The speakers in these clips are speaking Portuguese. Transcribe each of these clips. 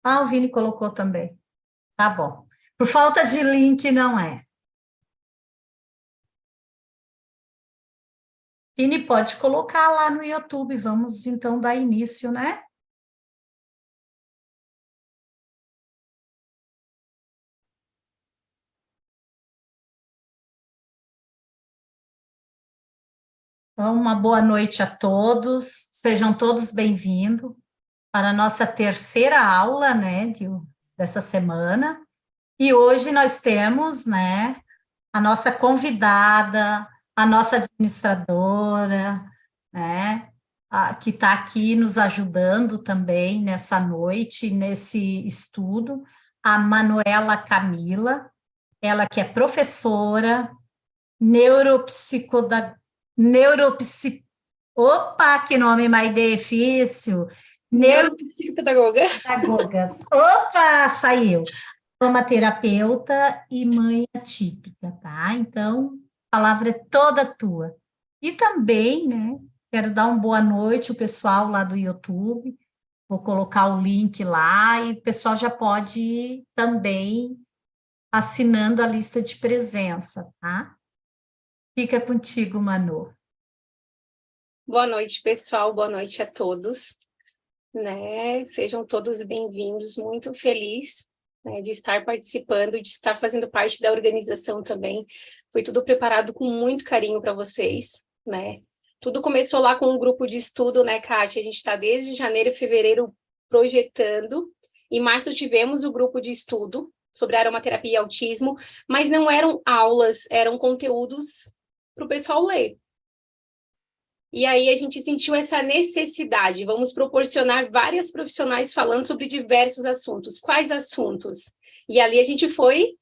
Ah, o Vini colocou também. Tá bom. Por falta de link, não é. Vini, pode colocar lá no YouTube. Vamos, então, dar início, né? Então, uma boa noite a todos. Sejam todos bem-vindos para a nossa terceira aula, né, dessa semana. E hoje nós temos, né, a nossa convidada, a nossa administradora, né, que está aqui nos ajudando também nessa noite, nesse estudo, a Manuela Camila, ela que é professora, neuropsicoda, neuropsi, opa, que nome mais difícil, Neuropsicopedagoga. neuropedagogas, opa, saiu, terapeuta e mãe atípica, tá? Então, a palavra é toda tua. E também, né, quero dar uma boa noite ao pessoal lá do YouTube, vou colocar o link lá e o pessoal já pode ir também assinando a lista de presença, tá? Fica contigo, Manu. Boa noite, pessoal. Boa noite a todos. Né? Sejam todos bem-vindos. Muito feliz, né, de estar participando, de estar fazendo parte da organização também. Foi tudo preparado com muito carinho para vocês, né? Tudo começou lá com um grupo de estudo, né, Kátia? A gente está desde janeiro e fevereiro projetando. Em março tivemos o grupo de estudo sobre aromaterapia e autismo, mas não eram aulas, eram conteúdos para o pessoal ler. E aí a gente sentiu essa necessidade, vamos proporcionar várias profissionais falando sobre diversos assuntos. Quais assuntos? E ali a gente foi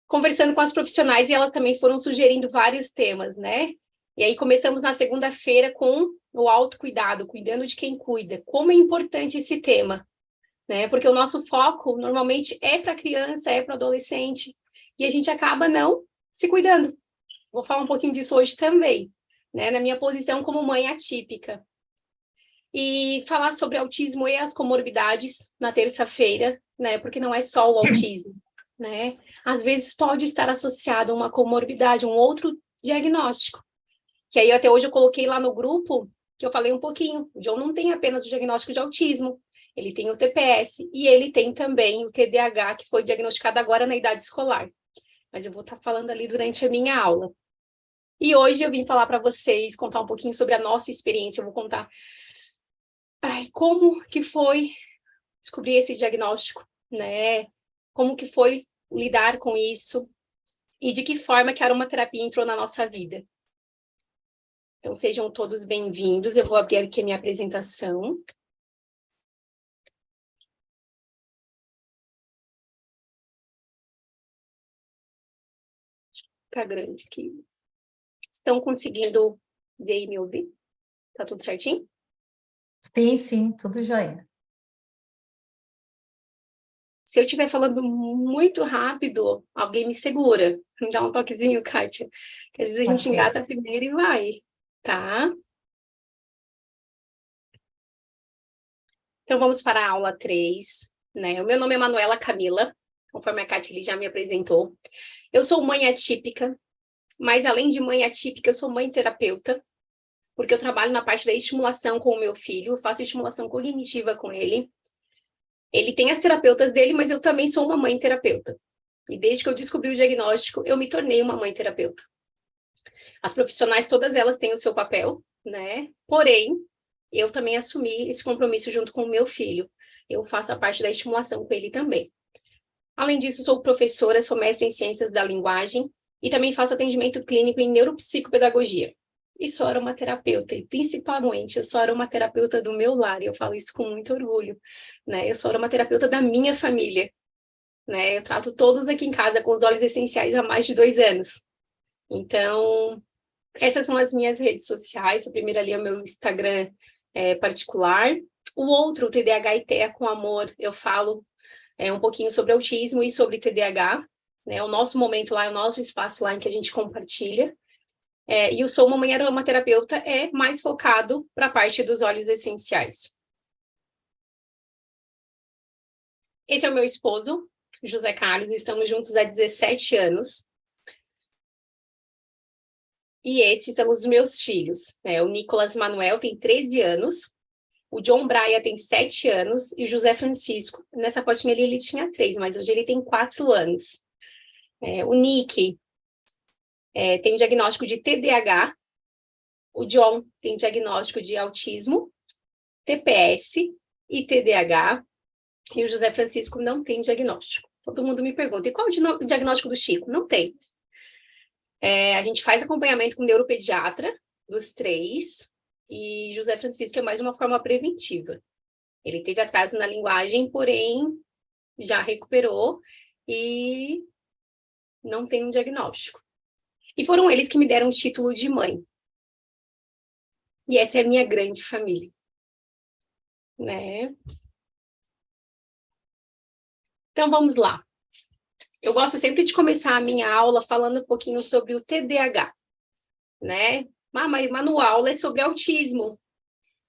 conversando com as profissionais e elas também foram sugerindo vários temas, né? E aí começamos na segunda-feira com o autocuidado, cuidando de quem cuida. Como é importante esse tema, né? Porque o nosso foco normalmente é para criança, é para adolescente, e a gente acaba não se cuidando. Vou falar um pouquinho disso hoje também, né? Na minha posição como mãe atípica. E falar sobre autismo e as comorbidades na terça-feira, né? Porque não é só o autismo, né? Às vezes pode estar associado a uma comorbidade, um outro diagnóstico. Que aí até hoje eu coloquei lá no grupo que eu falei um pouquinho. O John não tem apenas o diagnóstico de autismo, ele tem o TPS e ele tem também o TDAH, que foi diagnosticado agora na idade escolar. Mas eu vou estar falando ali durante a minha aula. E hoje eu vim falar para vocês, contar um pouquinho sobre a nossa experiência. Eu vou contar como que foi descobrir esse diagnóstico, né? Como que foi lidar com isso e de que forma que a aromaterapia entrou na nossa vida. Então, sejam todos bem-vindos. Eu vou abrir aqui a minha apresentação. Fica grande aqui. Estão conseguindo ver e me ouvir? Tá tudo certinho? Sim, sim, tudo jóia. Se eu estiver falando muito rápido, alguém me segura. Me dá um toquezinho, Kátia. Que às vezes a gente Ok. engata primeiro e vai, tá? Então, vamos para a aula 3, né? O meu nome é Manuela Camila, conforme a Kátia já me apresentou. Eu sou mãe atípica, mas além de mãe atípica, eu sou mãe terapeuta, porque eu trabalho na parte da estimulação com o meu filho, faço estimulação cognitiva com ele. Ele tem as terapeutas dele, mas eu também sou uma mãe terapeuta. E desde que eu descobri o diagnóstico, eu me tornei uma mãe terapeuta. As profissionais, todas elas têm o seu papel, né? Porém, eu também assumi esse compromisso junto com o meu filho. Eu faço a parte da estimulação com ele também. Além disso, sou professora, sou mestre em ciências da linguagem e também faço atendimento clínico em neuropsicopedagogia. E sou aromaterapeuta, e principalmente eu sou aromaterapeuta do meu lar, e eu falo isso com muito orgulho, né? Eu sou aromaterapeuta da minha família, né? Eu trato todos aqui em casa com os óleos essenciais há mais de 2 anos. Então, essas são as minhas redes sociais. A primeira ali é o meu Instagram particular. O outro, o TDAH e TEA com Amor, eu falo um pouquinho sobre autismo e sobre TDAH. Né? O nosso momento lá, o nosso espaço lá em que a gente compartilha. E o Sou Mamãe Aromaterapeuta é mais focado para a parte dos óleos essenciais. Esse é o meu esposo, José Carlos, estamos juntos há 17 anos. E esses são os meus filhos, né? O Nicolas Manuel tem 13 anos, o John Braia tem 7 anos, e o José Francisco, nessa fotinha ali ele tinha 3, mas hoje ele tem 4 anos. O Nick tem o diagnóstico de TDAH, o John tem diagnóstico de autismo, TPS e TDAH, e o José Francisco não tem diagnóstico. Todo mundo me pergunta, e qual é o diagnóstico do Chico? Não tem. A gente faz acompanhamento com neuropediatra dos 3, e José Francisco é mais uma forma preventiva. Ele teve atraso na linguagem, porém já recuperou e não tem um diagnóstico. E foram eles que me deram o título de mãe. E essa é a minha grande família, né? Então vamos lá. Eu gosto sempre de começar a minha aula falando um pouquinho sobre o TDAH, né? Mas no aula é sobre autismo.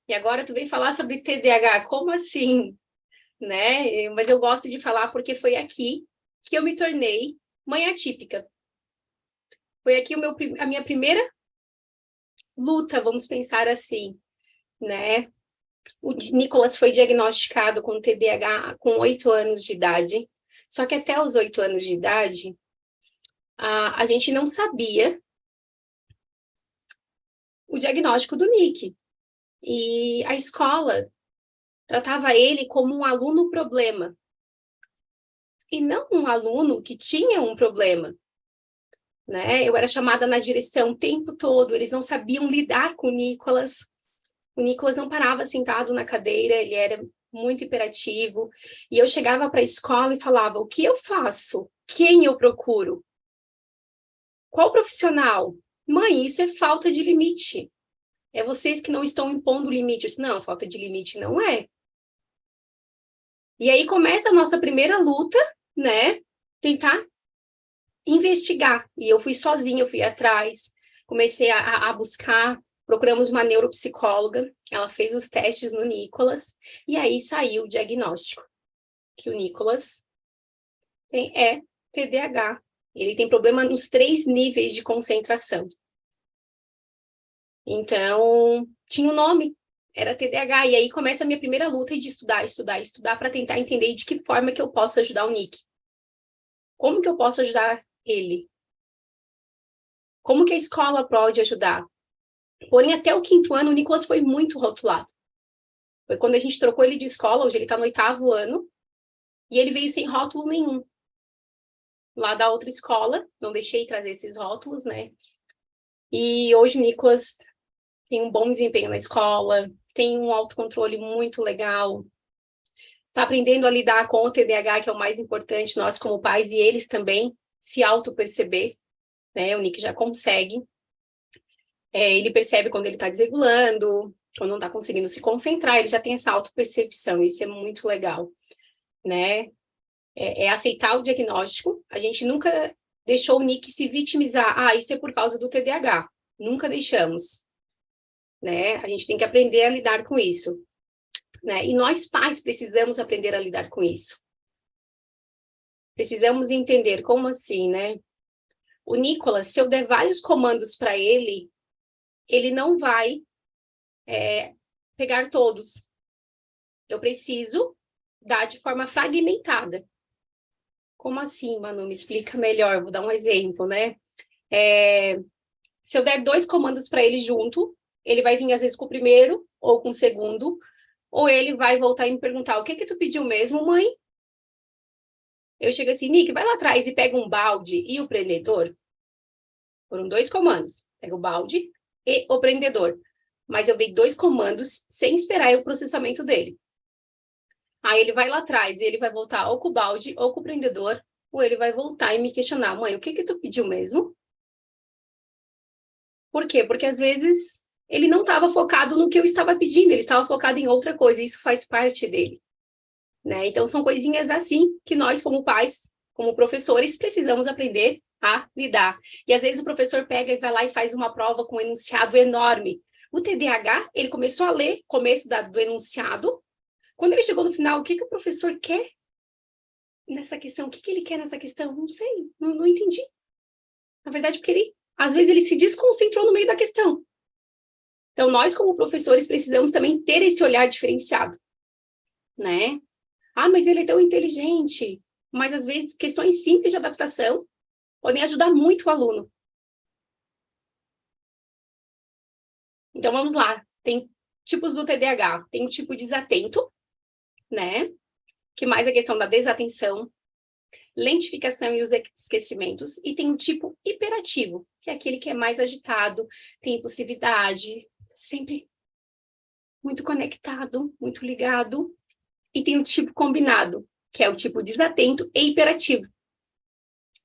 E agora tu vem falar sobre TDAH, como assim? Né? Mas eu gosto de falar porque foi aqui que eu me tornei mãe atípica. Foi aqui a minha primeira luta, vamos pensar assim, né? O Nicolas foi diagnosticado com TDAH com 8 anos de idade, só que até os 8 anos de idade, a gente não sabia o diagnóstico do Nick. E a escola tratava ele como um aluno problema. E não um aluno que tinha um problema. Né? Eu era chamada na direção o tempo todo, eles não sabiam lidar com o Nicolas. O Nicolas não parava sentado na cadeira, ele era muito hiperativo. E eu chegava para a escola e falava, o que eu faço? Quem eu procuro? Qual profissional? Mãe, isso é falta de limite. É vocês que não estão impondo limite. Eu disse, não, falta de limite não é. E aí começa a nossa primeira luta, né? Tentar investigar. E eu fui sozinha, eu fui atrás, comecei a buscar, procuramos uma neuropsicóloga, ela fez os testes no Nicolas, e aí saiu o diagnóstico, que o Nicolas é TDAH. Ele tem problema nos 3 níveis de concentração. Então, tinha um nome, era TDAH, e aí começa a minha primeira luta de estudar para tentar entender de que forma que eu posso ajudar o Nick. Como que eu posso ajudar ele? Como que a escola pode ajudar? Porém, até o 5º ano, o Nicolas foi muito rotulado. Foi quando a gente trocou ele de escola, hoje ele está no 8º ano, e ele veio sem rótulo nenhum. Lá da outra escola, não deixei trazer esses rótulos, né? E hoje o Nicolas tem um bom desempenho na escola, tem um autocontrole muito legal, está aprendendo a lidar com o TDAH, que é o mais importante, nós como pais, e eles também, se auto-perceber, né? O Nick já consegue. Ele percebe quando ele está desregulando, quando não está conseguindo se concentrar, ele já tem essa auto-percepção, isso é muito legal, né? Aceitar o diagnóstico, a gente nunca deixou o Nick se vitimizar, isso é por causa do TDAH, nunca deixamos, né? A gente tem que aprender a lidar com isso, né? E nós pais precisamos aprender a lidar com isso. Precisamos entender como assim, né? O Nicolas, se eu der vários comandos para ele, ele não vai pegar todos. Eu preciso dar de forma fragmentada. Como assim, Manu? Me explica melhor, vou dar um exemplo, né? Se eu der 2 comandos para ele junto, ele vai vir às vezes com o primeiro ou com o segundo, ou ele vai voltar e me perguntar, o que que tu pediu mesmo, mãe? Eu chego assim, Nick, vai lá atrás e pega um balde e o prendedor. Foram 2 comandos. Pega o balde e o prendedor. Mas eu dei 2 comandos sem esperar o processamento dele. Aí ele vai lá atrás e ele vai voltar ou com o balde ou com o prendedor, ou ele vai voltar e me questionar, mãe, o que que tu pediu mesmo? Por quê? Porque às vezes ele não estava focado no que eu estava pedindo, ele estava focado em outra coisa, e isso faz parte dele. Né? Então são coisinhas assim que nós, como pais, como professores, precisamos aprender a lidar. E às vezes o professor pega e vai lá e faz uma prova com um enunciado enorme. O TDAH, ele começou a ler começo do enunciado. Quando ele chegou no final, o que que o professor quer? nessa questão, o que ele quer nessa questão? Não sei, não entendi. Na verdade, porque ele, às vezes, ele se desconcentrou no meio da questão. Então, nós, como professores, precisamos também ter esse olhar diferenciado, né? Ah, mas ele é tão inteligente. Mas, às vezes, questões simples de adaptação podem ajudar muito o aluno. Então, vamos lá. Tem tipos do TDAH. Tem o tipo desatento, né? Que mais é a questão da desatenção, lentificação e os esquecimentos. E tem o tipo hiperativo, que é aquele que é mais agitado, tem impulsividade, sempre muito conectado, muito ligado. E tem o tipo combinado, que é o tipo desatento e hiperativo.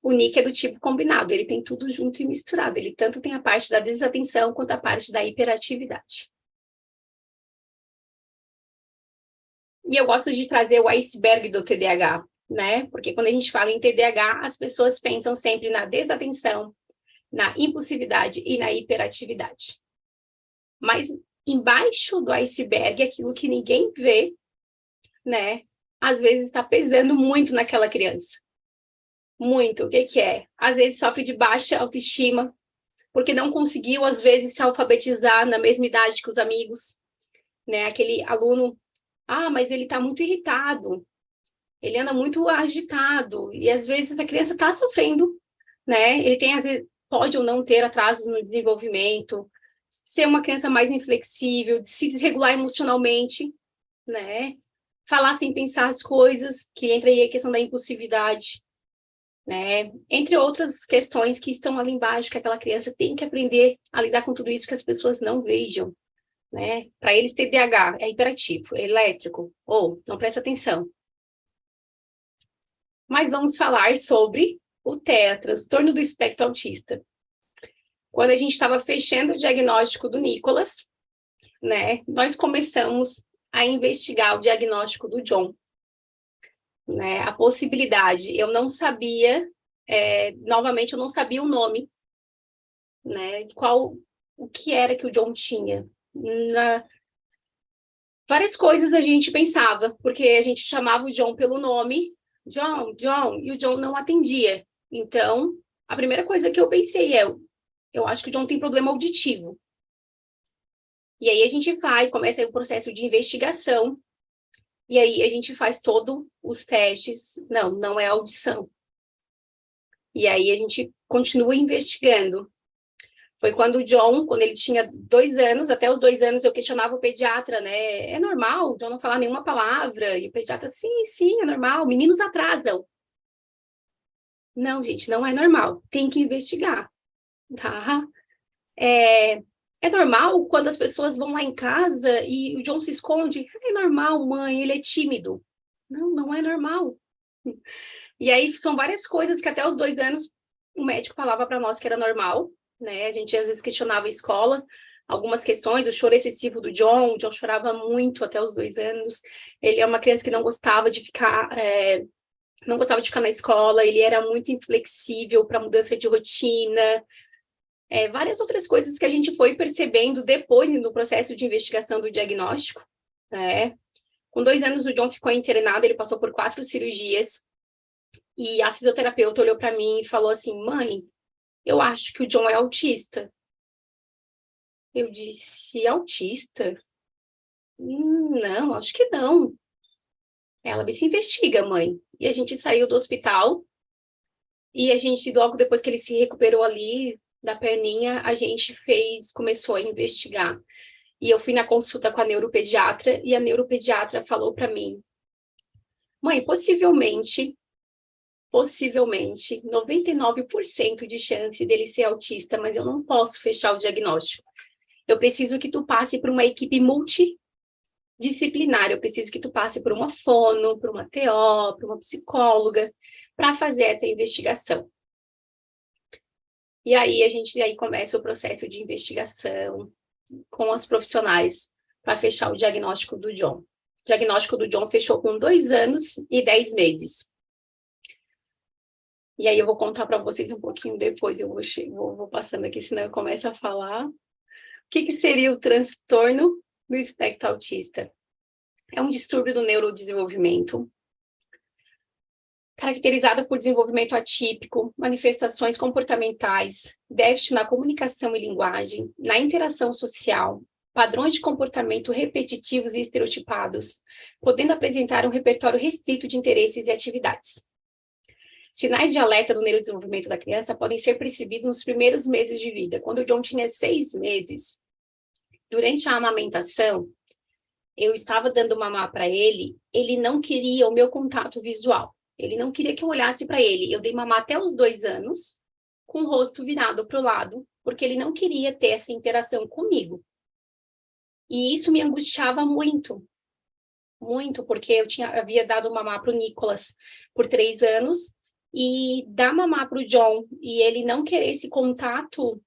O Nick é do tipo combinado, ele tem tudo junto e misturado. Ele tanto tem a parte da desatenção quanto a parte da hiperatividade. E eu gosto de trazer o iceberg do TDAH, né? Porque quando a gente fala em TDAH, as pessoas pensam sempre na desatenção, na impulsividade e na hiperatividade. Mas embaixo do iceberg, aquilo que ninguém vê, né? Às vezes está pesando muito naquela criança. Muito. O que é? Às vezes sofre de baixa autoestima, porque não conseguiu, às vezes, se alfabetizar na mesma idade que os amigos, né? Aquele aluno, mas ele está muito irritado, ele anda muito agitado, e às vezes a criança está sofrendo, né? Ele tem, às vezes, pode ou não ter atrasos no desenvolvimento, ser uma criança mais inflexível, de se desregular emocionalmente, né? Falar sem pensar as coisas, que entra aí a questão da impulsividade, né? Entre outras questões que estão ali embaixo, que aquela criança tem que aprender a lidar com tudo isso que as pessoas não vejam, né? Para eles, TDAH é hiperativo, é elétrico, ou não presta atenção. Mas vamos falar sobre o TEA, transtorno do espectro autista. Quando a gente estava fechando o diagnóstico do Nicolas, né, nós começamos a investigar o diagnóstico do John, né, a possibilidade, eu não sabia, novamente, eu não sabia o nome, né, o que era que o John tinha. Várias coisas a gente pensava, porque a gente chamava o John pelo nome, John, John, e o John não atendia. Então, a primeira coisa que eu pensei eu acho que o John tem problema auditivo. E aí a gente começa aí o processo de investigação, e aí a gente faz todos os testes. Não é audição. E aí a gente continua investigando. Foi quando o John, quando ele tinha 2 anos, até os 2 anos eu questionava o pediatra, né? É normal o John não falar nenhuma palavra? E o pediatra, sim, é normal, meninos atrasam. Não, gente, não é normal, tem que investigar, tá? É normal quando as pessoas vão lá em casa e o John se esconde? É normal, mãe, ele é tímido. Não é normal. E aí são várias coisas que até os 2 anos o médico falava para nós que era normal, né? A gente às vezes questionava a escola, algumas questões, o choro excessivo do John, o John chorava muito até os 2 anos. Ele é uma criança que não gostava de ficar na escola, ele era muito inflexível para mudança de rotina, várias outras coisas que a gente foi percebendo depois no processo de investigação do diagnóstico, né? Com 2 anos o John ficou internado, ele passou por 4 cirurgias, e a fisioterapeuta olhou para mim e falou assim, mãe, eu acho que o John é autista. Eu disse, autista? Não, acho que não. Ela me se investiga, mãe. E a gente saiu do hospital, e a gente, logo depois que ele se recuperou ali da perninha, a gente começou a investigar. E eu fui na consulta com a neuropediatra, e a neuropediatra falou para mim, mãe, possivelmente, 99% de chance dele ser autista, mas eu não posso fechar o diagnóstico. Eu preciso que tu passe por uma equipe multidisciplinar, eu preciso que tu passe por uma fono, por uma TO, por uma psicóloga, para fazer essa investigação. E aí aí começa o processo de investigação com as profissionais para fechar o diagnóstico do John. O diagnóstico do John fechou com 2 anos e 10 meses. E aí eu vou contar para vocês um pouquinho depois, eu vou passando aqui, senão eu começo a falar. O que seria o transtorno do espectro autista? É um distúrbio do neurodesenvolvimento caracterizada por desenvolvimento atípico, manifestações comportamentais, déficit na comunicação e linguagem, na interação social, padrões de comportamento repetitivos e estereotipados, podendo apresentar um repertório restrito de interesses e atividades. Sinais de alerta do neurodesenvolvimento da criança podem ser percebidos nos primeiros meses de vida. Quando o John tinha 6 meses, durante a amamentação, eu estava dando mamar para ele, ele não queria o meu contato visual. Ele não queria que eu olhasse para ele. Eu dei mamar até os 2 anos, com o rosto virado para o lado, porque ele não queria ter essa interação comigo. E isso me angustiava muito, muito, porque havia dado mamar para o Nicolas por 3 anos, e dar mamar para o John, e ele não querer esse contato,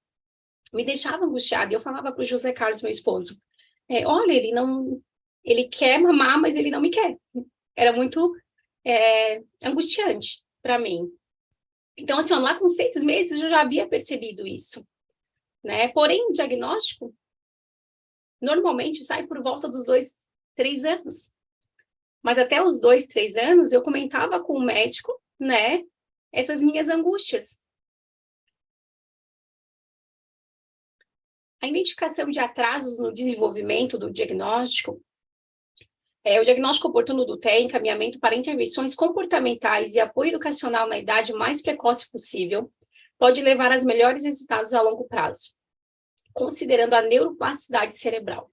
me deixava angustiada. E eu falava para o José Carlos, meu esposo, olha, ele quer mamar, mas ele não me quer. Era muito angustiante para mim. Então, assim, lá com 6 meses eu já havia percebido isso, né? Porém, o diagnóstico normalmente sai por volta dos 2, 3 anos. Mas até os 2, 3 anos eu comentava com o médico, né, essas minhas angústias. A identificação de atrasos no desenvolvimento do diagnóstico, o diagnóstico oportuno do TEA, encaminhamento para intervenções comportamentais e apoio educacional na idade mais precoce possível, pode levar aos melhores resultados a longo prazo, considerando a neuroplasticidade cerebral.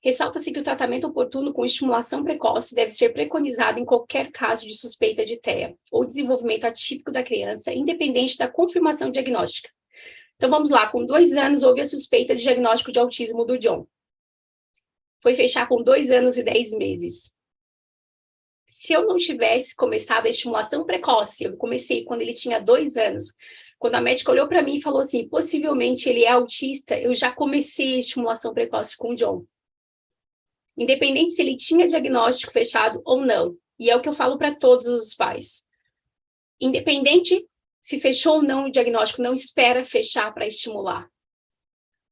Ressalta-se que o tratamento oportuno com estimulação precoce deve ser preconizado em qualquer caso de suspeita de TEA ou desenvolvimento atípico da criança, independente da confirmação diagnóstica. Então, vamos lá, com 2 anos houve a suspeita de diagnóstico de autismo do John. Foi fechar com 2 anos e 10 meses. Se eu não tivesse começado a estimulação precoce, eu comecei quando ele tinha 2 anos, quando a médica olhou para mim e falou assim, possivelmente ele é autista, eu já comecei a estimulação precoce com o John. Independente se ele tinha diagnóstico fechado ou não. E é o que eu falo para todos os pais. Independente se fechou ou não o diagnóstico, não espera fechar para estimular.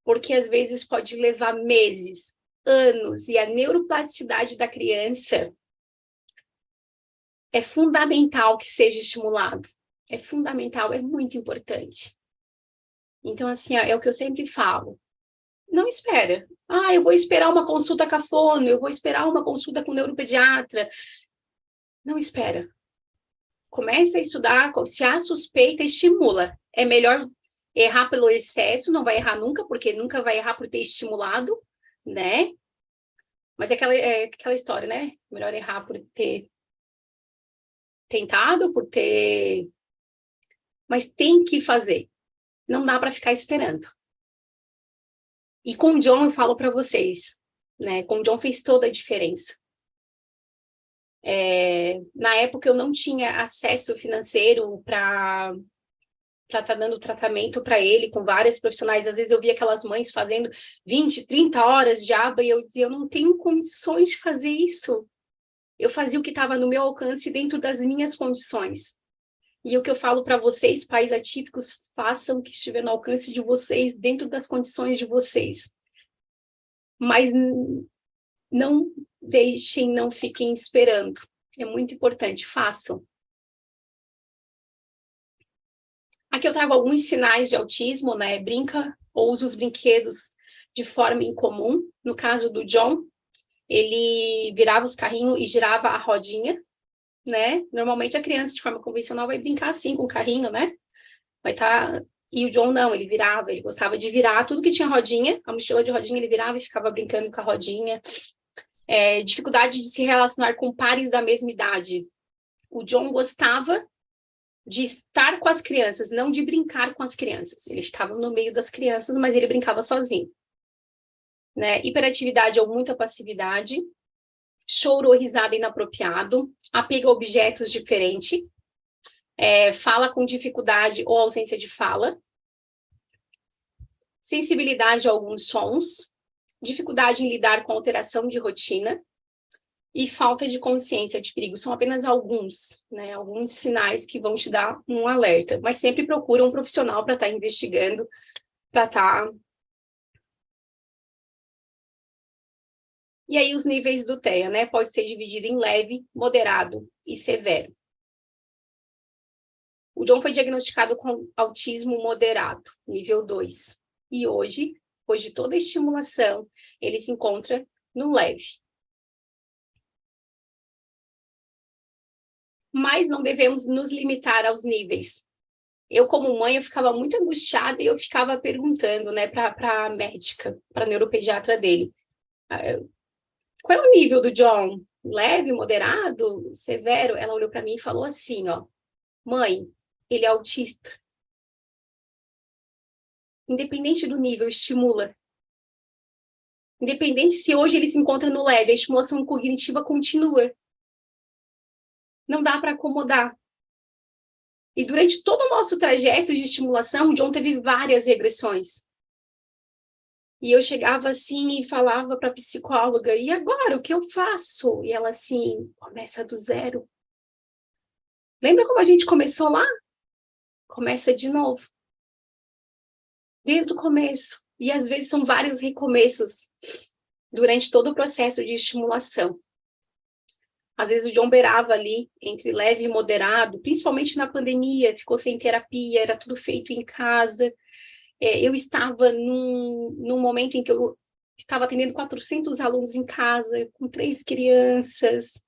Porque às vezes pode levar meses, anos, e a neuroplasticidade da criança é fundamental que seja estimulado. É fundamental, é muito importante. Então, assim, é o que eu sempre falo. Não espera. Eu vou esperar uma consulta com a fono, eu vou esperar uma consulta com o neuropediatra. Não espera. Comece a estudar, se há suspeita, estimula. É melhor errar pelo excesso, não vai errar nunca, porque nunca vai errar por ter estimulado, né? Mas é aquela história, né? Melhor errar por ter tentado, por ter... Mas tem que fazer. Não dá para ficar esperando. E com o John eu falo para vocês, né? Com o John fez toda a diferença. Na época eu não tinha acesso financeiro para estar dando tratamento para ele com vários profissionais. Às vezes eu via aquelas mães fazendo 20, 30 horas de aba e eu dizia, eu não tenho condições de fazer isso. Eu fazia o que estava no meu alcance dentro das minhas condições. E o que eu falo para vocês, pais atípicos, façam o que estiver no alcance de vocês, dentro das condições de vocês. Mas não deixem, não fiquem esperando. É muito importante, façam. Aqui eu trago alguns sinais de autismo, né? Brinca ou usa os brinquedos de forma incomum. No caso do John, ele virava os carrinhos e girava a rodinha, né? Normalmente a criança, de forma convencional, vai brincar assim com o carrinho, né? Vai estar... E o John não, ele virava, ele gostava de virar tudo que tinha rodinha, a mochila de rodinha ele virava e ficava brincando com a rodinha. Dificuldade de se relacionar com pares da mesma idade. O John gostava de estar com as crianças, não de brincar com as crianças. Ele ficava no meio das crianças, mas ele brincava sozinho. Né? Hiperatividade ou muita passividade, choro ou risada inapropriado, apego a objetos diferente, fala com dificuldade ou ausência de fala, sensibilidade a alguns sons, dificuldade em lidar com alteração de rotina e falta de consciência de perigo. São apenas alguns, né? Alguns sinais que vão te dar um alerta, mas sempre procura um profissional para estar investigando, para estar... E aí os níveis do TEA, né? Pode ser dividido em leve, moderado e severo. O John foi diagnosticado com autismo moderado, nível 2. E hoje, depois de toda a estimulação, ele se encontra no leve. Mas não devemos nos limitar aos níveis. Eu, como mãe, eu ficava muito angustiada e eu ficava perguntando, né, para a médica, para a neuropediatra dele, qual é o nível do John? Leve, moderado, severo? Ela olhou para mim e falou assim, ó, mãe, ele é autista. Independente do nível, estimula. Independente se hoje ele se encontra no leve, a estimulação cognitiva continua. Não dá para acomodar. E durante todo o nosso trajeto de estimulação, o John teve várias regressões. E eu chegava assim e falava para a psicóloga, e agora, o que eu faço? E ela assim, começa do zero. Lembra como a gente começou lá? Começa de novo. Desde o começo. E às vezes são vários recomeços durante todo o processo de estimulação. Às vezes o John beirava ali entre leve e moderado, principalmente na pandemia, ficou sem terapia, era tudo feito em casa. Eu estava num momento em que eu estava atendendo 400 alunos em casa, com 3 crianças.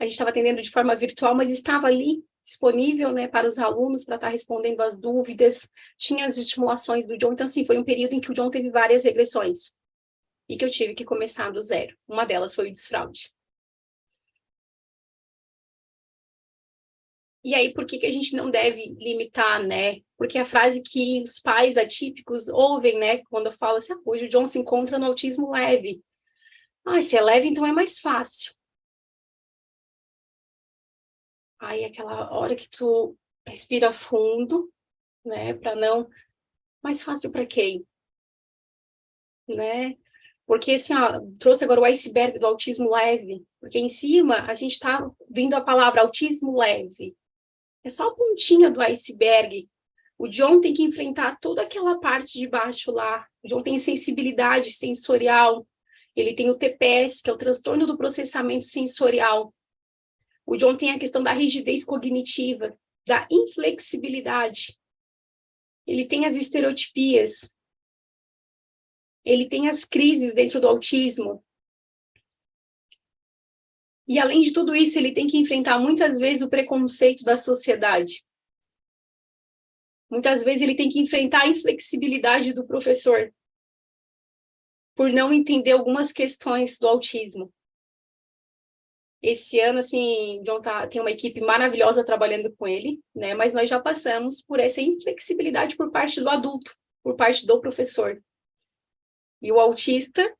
A gente estava atendendo de forma virtual, mas estava ali disponível, né, para os alunos, para estar respondendo as dúvidas. Tinha as estimulações do John. Então, assim, foi um período em que o John teve várias regressões e que eu tive que começar do zero. Uma delas foi o desfraude. E aí, por que a gente não deve limitar, né? Porque a frase que os pais atípicos ouvem, né? Quando eu falo assim, hoje o John se encontra no autismo leve. Se é leve, então é mais fácil. Aí, aquela hora que tu respira fundo, né? Para não... Mais fácil para quem? Né? Porque, assim, trouxe agora o iceberg do autismo leve. Porque em cima, a gente está vendo a palavra autismo leve. É só a pontinha do iceberg. O John tem que enfrentar toda aquela parte de baixo lá. O John tem sensibilidade sensorial. Ele tem o TPS, que é o transtorno do processamento sensorial. O John tem a questão da rigidez cognitiva, da inflexibilidade. Ele tem as estereotipias. Ele tem as crises dentro do autismo. E, além de tudo isso, ele tem que enfrentar, muitas vezes, o preconceito da sociedade. Muitas vezes, ele tem que enfrentar a inflexibilidade do professor, por não entender algumas questões do autismo. Esse ano, assim, John tem uma equipe maravilhosa trabalhando com ele, né? Mas nós já passamos por essa inflexibilidade por parte do adulto, por parte do professor. E o autista,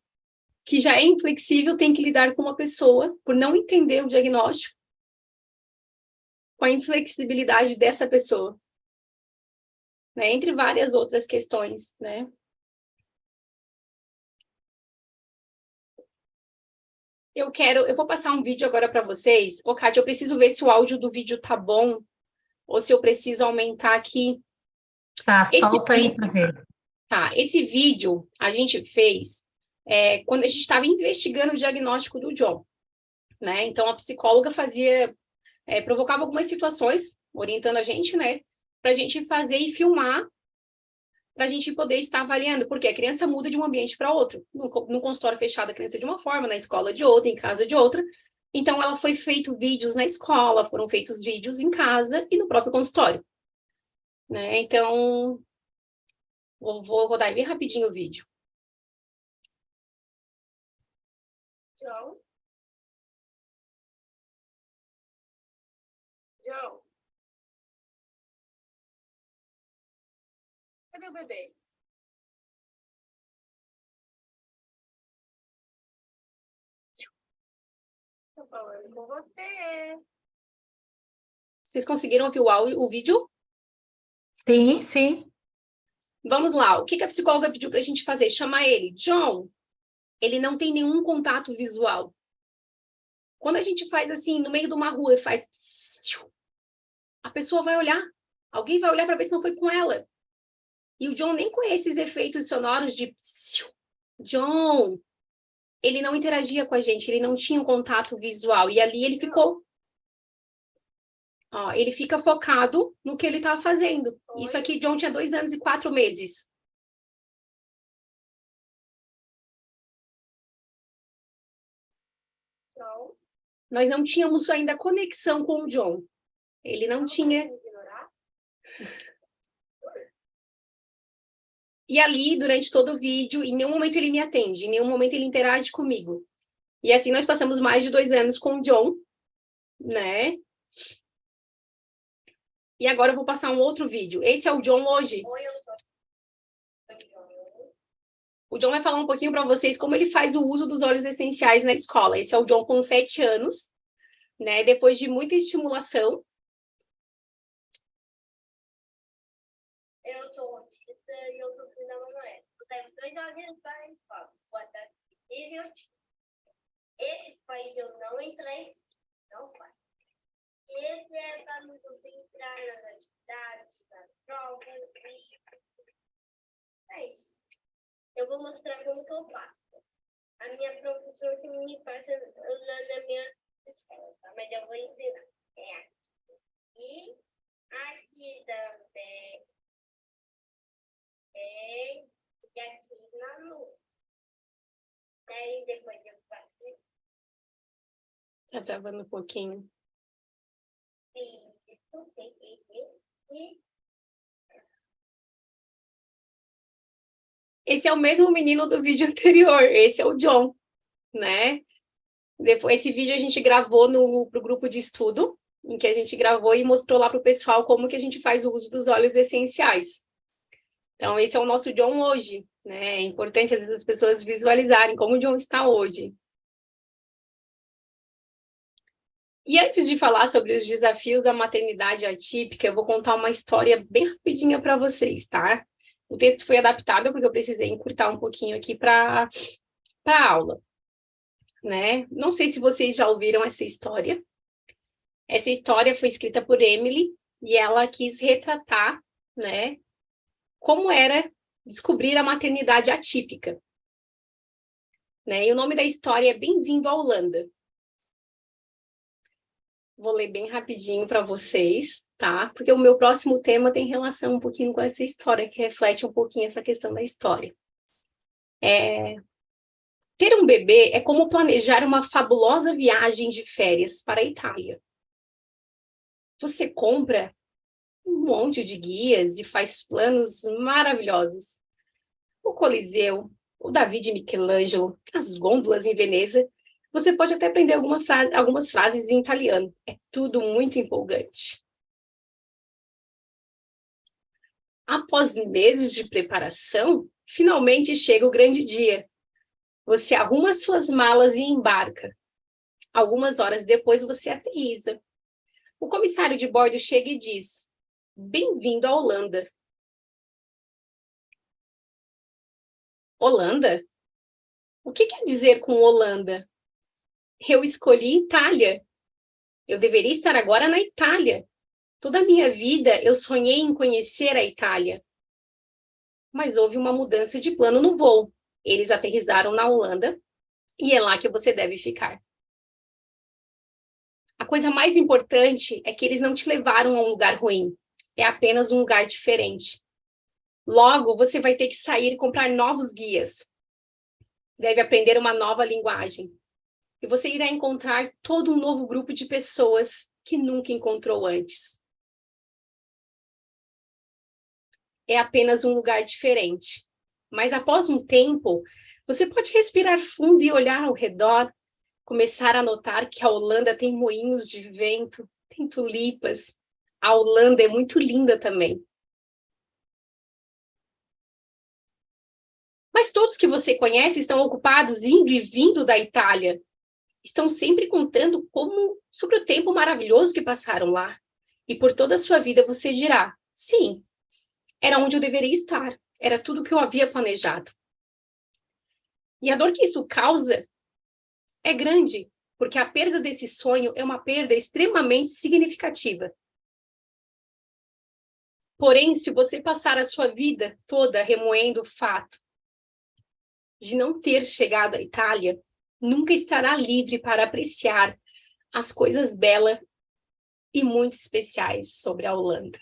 que já é inflexível, tem que lidar com uma pessoa, por não entender o diagnóstico, com a inflexibilidade dessa pessoa, né? Entre várias outras questões, né? Eu vou passar um vídeo agora para vocês. Ô, Kátia, eu preciso ver se o áudio do vídeo tá bom, ou se eu preciso aumentar aqui. Tá, solta aí para ver. Tá, esse vídeo a gente fez quando a gente estava investigando o diagnóstico do John, né? Então, a psicóloga provocava algumas situações, orientando a gente, né? Para a gente fazer e filmar, para a gente poder estar avaliando, porque a criança muda de um ambiente para outro. No consultório fechado, a criança é de uma forma, na escola de outra, em casa de outra. Então, ela foi feito vídeos na escola, foram feitos vídeos em casa e no próprio consultório, né? Então, vou rodar bem rapidinho o vídeo. John? John? Cadê o bebê? Tô falando com você. Vocês conseguiram ouvir o vídeo? Sim, sim. Vamos lá. O que a psicóloga pediu para a gente fazer? Chamar ele. John, ele não tem nenhum contato visual. Quando a gente faz assim, no meio de uma rua, faz... A pessoa vai olhar. Alguém vai olhar para ver se não foi com ela. E o John nem conhece esses efeitos sonoros de... John, ele não interagia com a gente, ele não tinha um contato visual. E ali ele ficou. Ó, ele fica focado no que ele está fazendo. Isso aqui, John tinha 2 anos e 4 meses. Nós não tínhamos ainda conexão com o John. Ele não tinha... E ali, durante todo o vídeo, em nenhum momento ele me atende, em nenhum momento ele interage comigo. E assim nós passamos mais de 2 anos com o John, né? E agora eu vou passar um outro vídeo. Esse é o John hoje. Oi, eu sou o John vai falar um pouquinho para vocês como ele faz o uso dos óleos essenciais na escola. Esse é o John com 7 anos, né? Depois de muita estimulação. Eu sou autista e eu sou filha da Manoel. Eu tenho 2 anos para a escola. Boa tarde. Esse país eu não entrei, não vai. Esse é para me concentrar nas atividades, nas provas. É isso. Eu vou mostrar como que eu faço. A minha professora que me passa na minha escola, tá? Mas eu vou ensinar. É aqui. E aqui também. E aqui na luz. Aí depois eu faço Tá travando um pouquinho. isso. E Esse é o mesmo menino do vídeo anterior. Esse é o John, né? Depois, esse vídeo a gente gravou pro grupo de estudo, em que a gente gravou e mostrou lá para o pessoal como que a gente faz o uso dos óleos essenciais. Então, esse é o nosso John hoje, né? É importante, às vezes, as pessoas visualizarem como o John está hoje. E antes de falar sobre os desafios da maternidade atípica, eu vou contar uma história bem rapidinha para vocês, tá? O texto foi adaptado porque eu precisei encurtar um pouquinho aqui para a aula, né? Não sei se vocês já ouviram essa história. Essa história foi escrita por Emily e ela quis retratar, né, como era descobrir a maternidade atípica. Né? E o nome da história é Bem-vindo à Holanda. Vou ler bem rapidinho para vocês, tá? Porque o meu próximo tema tem relação um pouquinho com essa história, que reflete um pouquinho essa questão da história. Ter um bebê é como planejar uma fabulosa viagem de férias para a Itália. Você compra um monte de guias e faz planos maravilhosos. O Coliseu, o Davi de Michelangelo, as gôndolas em Veneza. Você pode até aprender algumas frases em italiano. É tudo muito empolgante. Após meses de preparação, finalmente chega o grande dia. Você arruma suas malas e embarca. Algumas horas depois, você aterriza. O comissário de bordo chega e diz: Bem-vindo à Holanda. Holanda? O que quer dizer com Holanda? Eu escolhi Itália. Eu deveria estar agora na Itália. Toda a minha vida eu sonhei em conhecer a Itália. Mas houve uma mudança de plano no voo. Eles aterrissaram na Holanda e é lá que você deve ficar. A coisa mais importante é que eles não te levaram a um lugar ruim. É apenas um lugar diferente. Logo, você vai ter que sair e comprar novos guias. Deve aprender uma nova linguagem. E você irá encontrar todo um novo grupo de pessoas que nunca encontrou antes. É apenas um lugar diferente. Mas após um tempo, você pode respirar fundo e olhar ao redor, começar a notar que a Holanda tem moinhos de vento, tem tulipas. A Holanda é muito linda também. Mas todos que você conhece estão ocupados indo e vindo da Itália. Estão sempre contando sobre o tempo maravilhoso que passaram lá. E por toda a sua vida você dirá: sim, era onde eu deveria estar. Era tudo o que eu havia planejado. E a dor que isso causa é grande, porque a perda desse sonho é uma perda extremamente significativa. Porém, se você passar a sua vida toda remoendo o fato de não ter chegado à Itália, nunca estará livre para apreciar as coisas belas e muito especiais sobre a Holanda.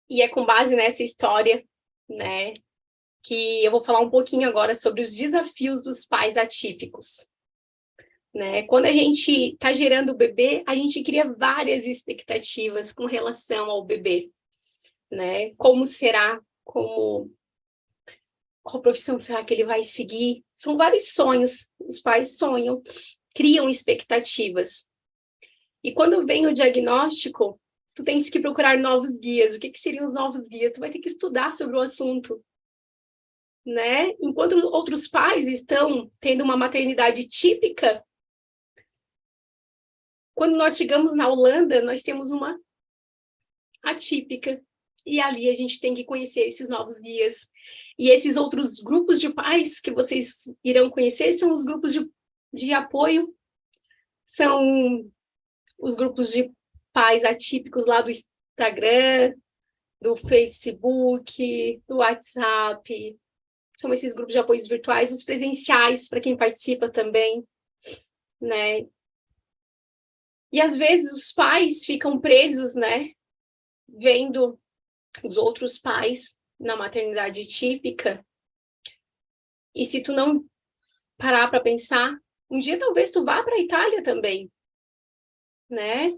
E é com base nessa história, né, que eu vou falar um pouquinho agora sobre os desafios dos pais atípicos. Né? Quando a gente está gerando o bebê, a gente cria várias expectativas com relação ao bebê. Né? Como será? Qual profissão será que ele vai seguir? São vários sonhos. Os pais sonham, criam expectativas. E quando vem o diagnóstico, tu tens que procurar novos guias. O que seriam os novos guias? Tu vai ter que estudar sobre o assunto. Né? Enquanto outros pais estão tendo uma maternidade típica, quando nós chegamos na Holanda, nós temos uma atípica. E ali a gente tem que conhecer esses novos guias. E esses outros grupos de pais que vocês irão conhecer são os grupos de apoio, são os grupos de pais atípicos lá do Instagram, do Facebook, do WhatsApp. São esses grupos de apoios virtuais, os presenciais, para quem participa também, né? E às vezes os pais ficam presos, né? Vendo os outros pais na maternidade típica. E se tu não parar para pensar, um dia talvez tu vá para a Itália também, né?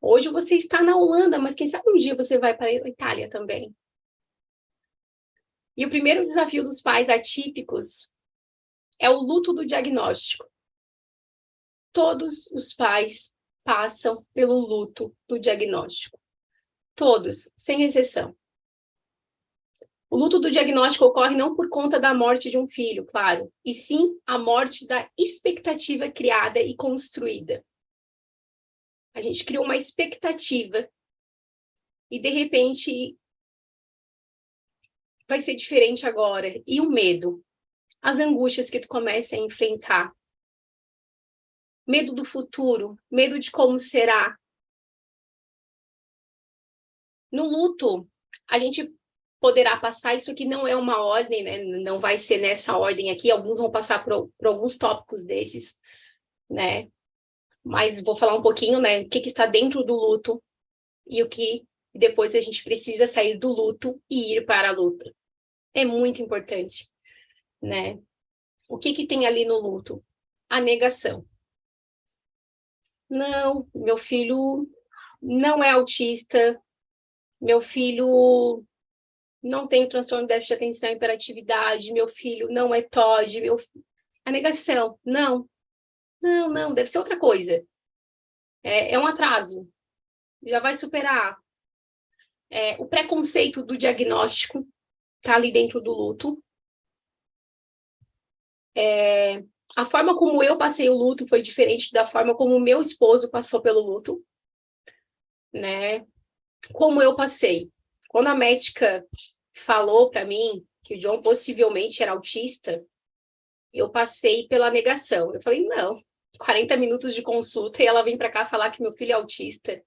Hoje você está na Holanda, mas quem sabe um dia você vai para a Itália também. E o primeiro desafio dos pais atípicos é o luto do diagnóstico. Todos os pais passam pelo luto do diagnóstico. Todos, sem exceção. O luto do diagnóstico ocorre não por conta da morte de um filho, claro, e sim a morte da expectativa criada e construída. A gente criou uma expectativa e, de repente, vai ser diferente agora. E o medo? As angústias que tu começa a enfrentar. Medo do futuro, medo de como será. No luto, a gente poderá passar, isso aqui não é uma ordem, né? Não vai ser nessa ordem aqui, alguns vão passar por alguns tópicos desses, né? Mas vou falar um pouquinho, né, o que está dentro do luto e o que depois a gente precisa sair do luto e ir para a luta. É muito importante, né? O que tem ali no luto? A negação. Não, meu filho não é autista, meu filho não tem transtorno de déficit de atenção e hiperatividade, meu filho não é TOD, a negação, não, deve ser outra coisa. É um atraso, já vai superar. O preconceito do diagnóstico está ali dentro do luto. A forma como eu passei o luto foi diferente da forma como o meu esposo passou pelo luto, né? Como eu passei. Quando a médica falou para mim que o John possivelmente era autista, eu passei pela negação. Eu falei, não, 40 minutos de consulta e ela vem para cá falar que meu filho é autista.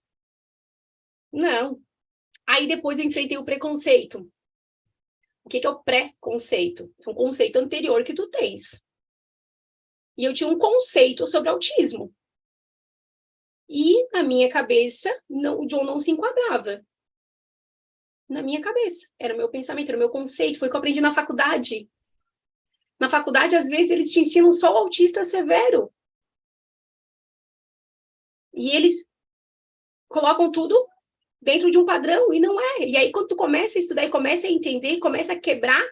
Não. Aí depois eu enfrentei o preconceito. O que é o pré-conceito? É um conceito anterior que tu tens. E eu tinha um conceito sobre autismo. E na minha cabeça, o John não se enquadrava. Na minha cabeça. Era o meu pensamento, era o meu conceito. Foi o que eu aprendi na faculdade. Na faculdade, às vezes, eles te ensinam só o autista severo. E eles colocam tudo dentro de um padrão, e não é. E aí, quando tu começa a estudar e começa a entender, começa a quebrar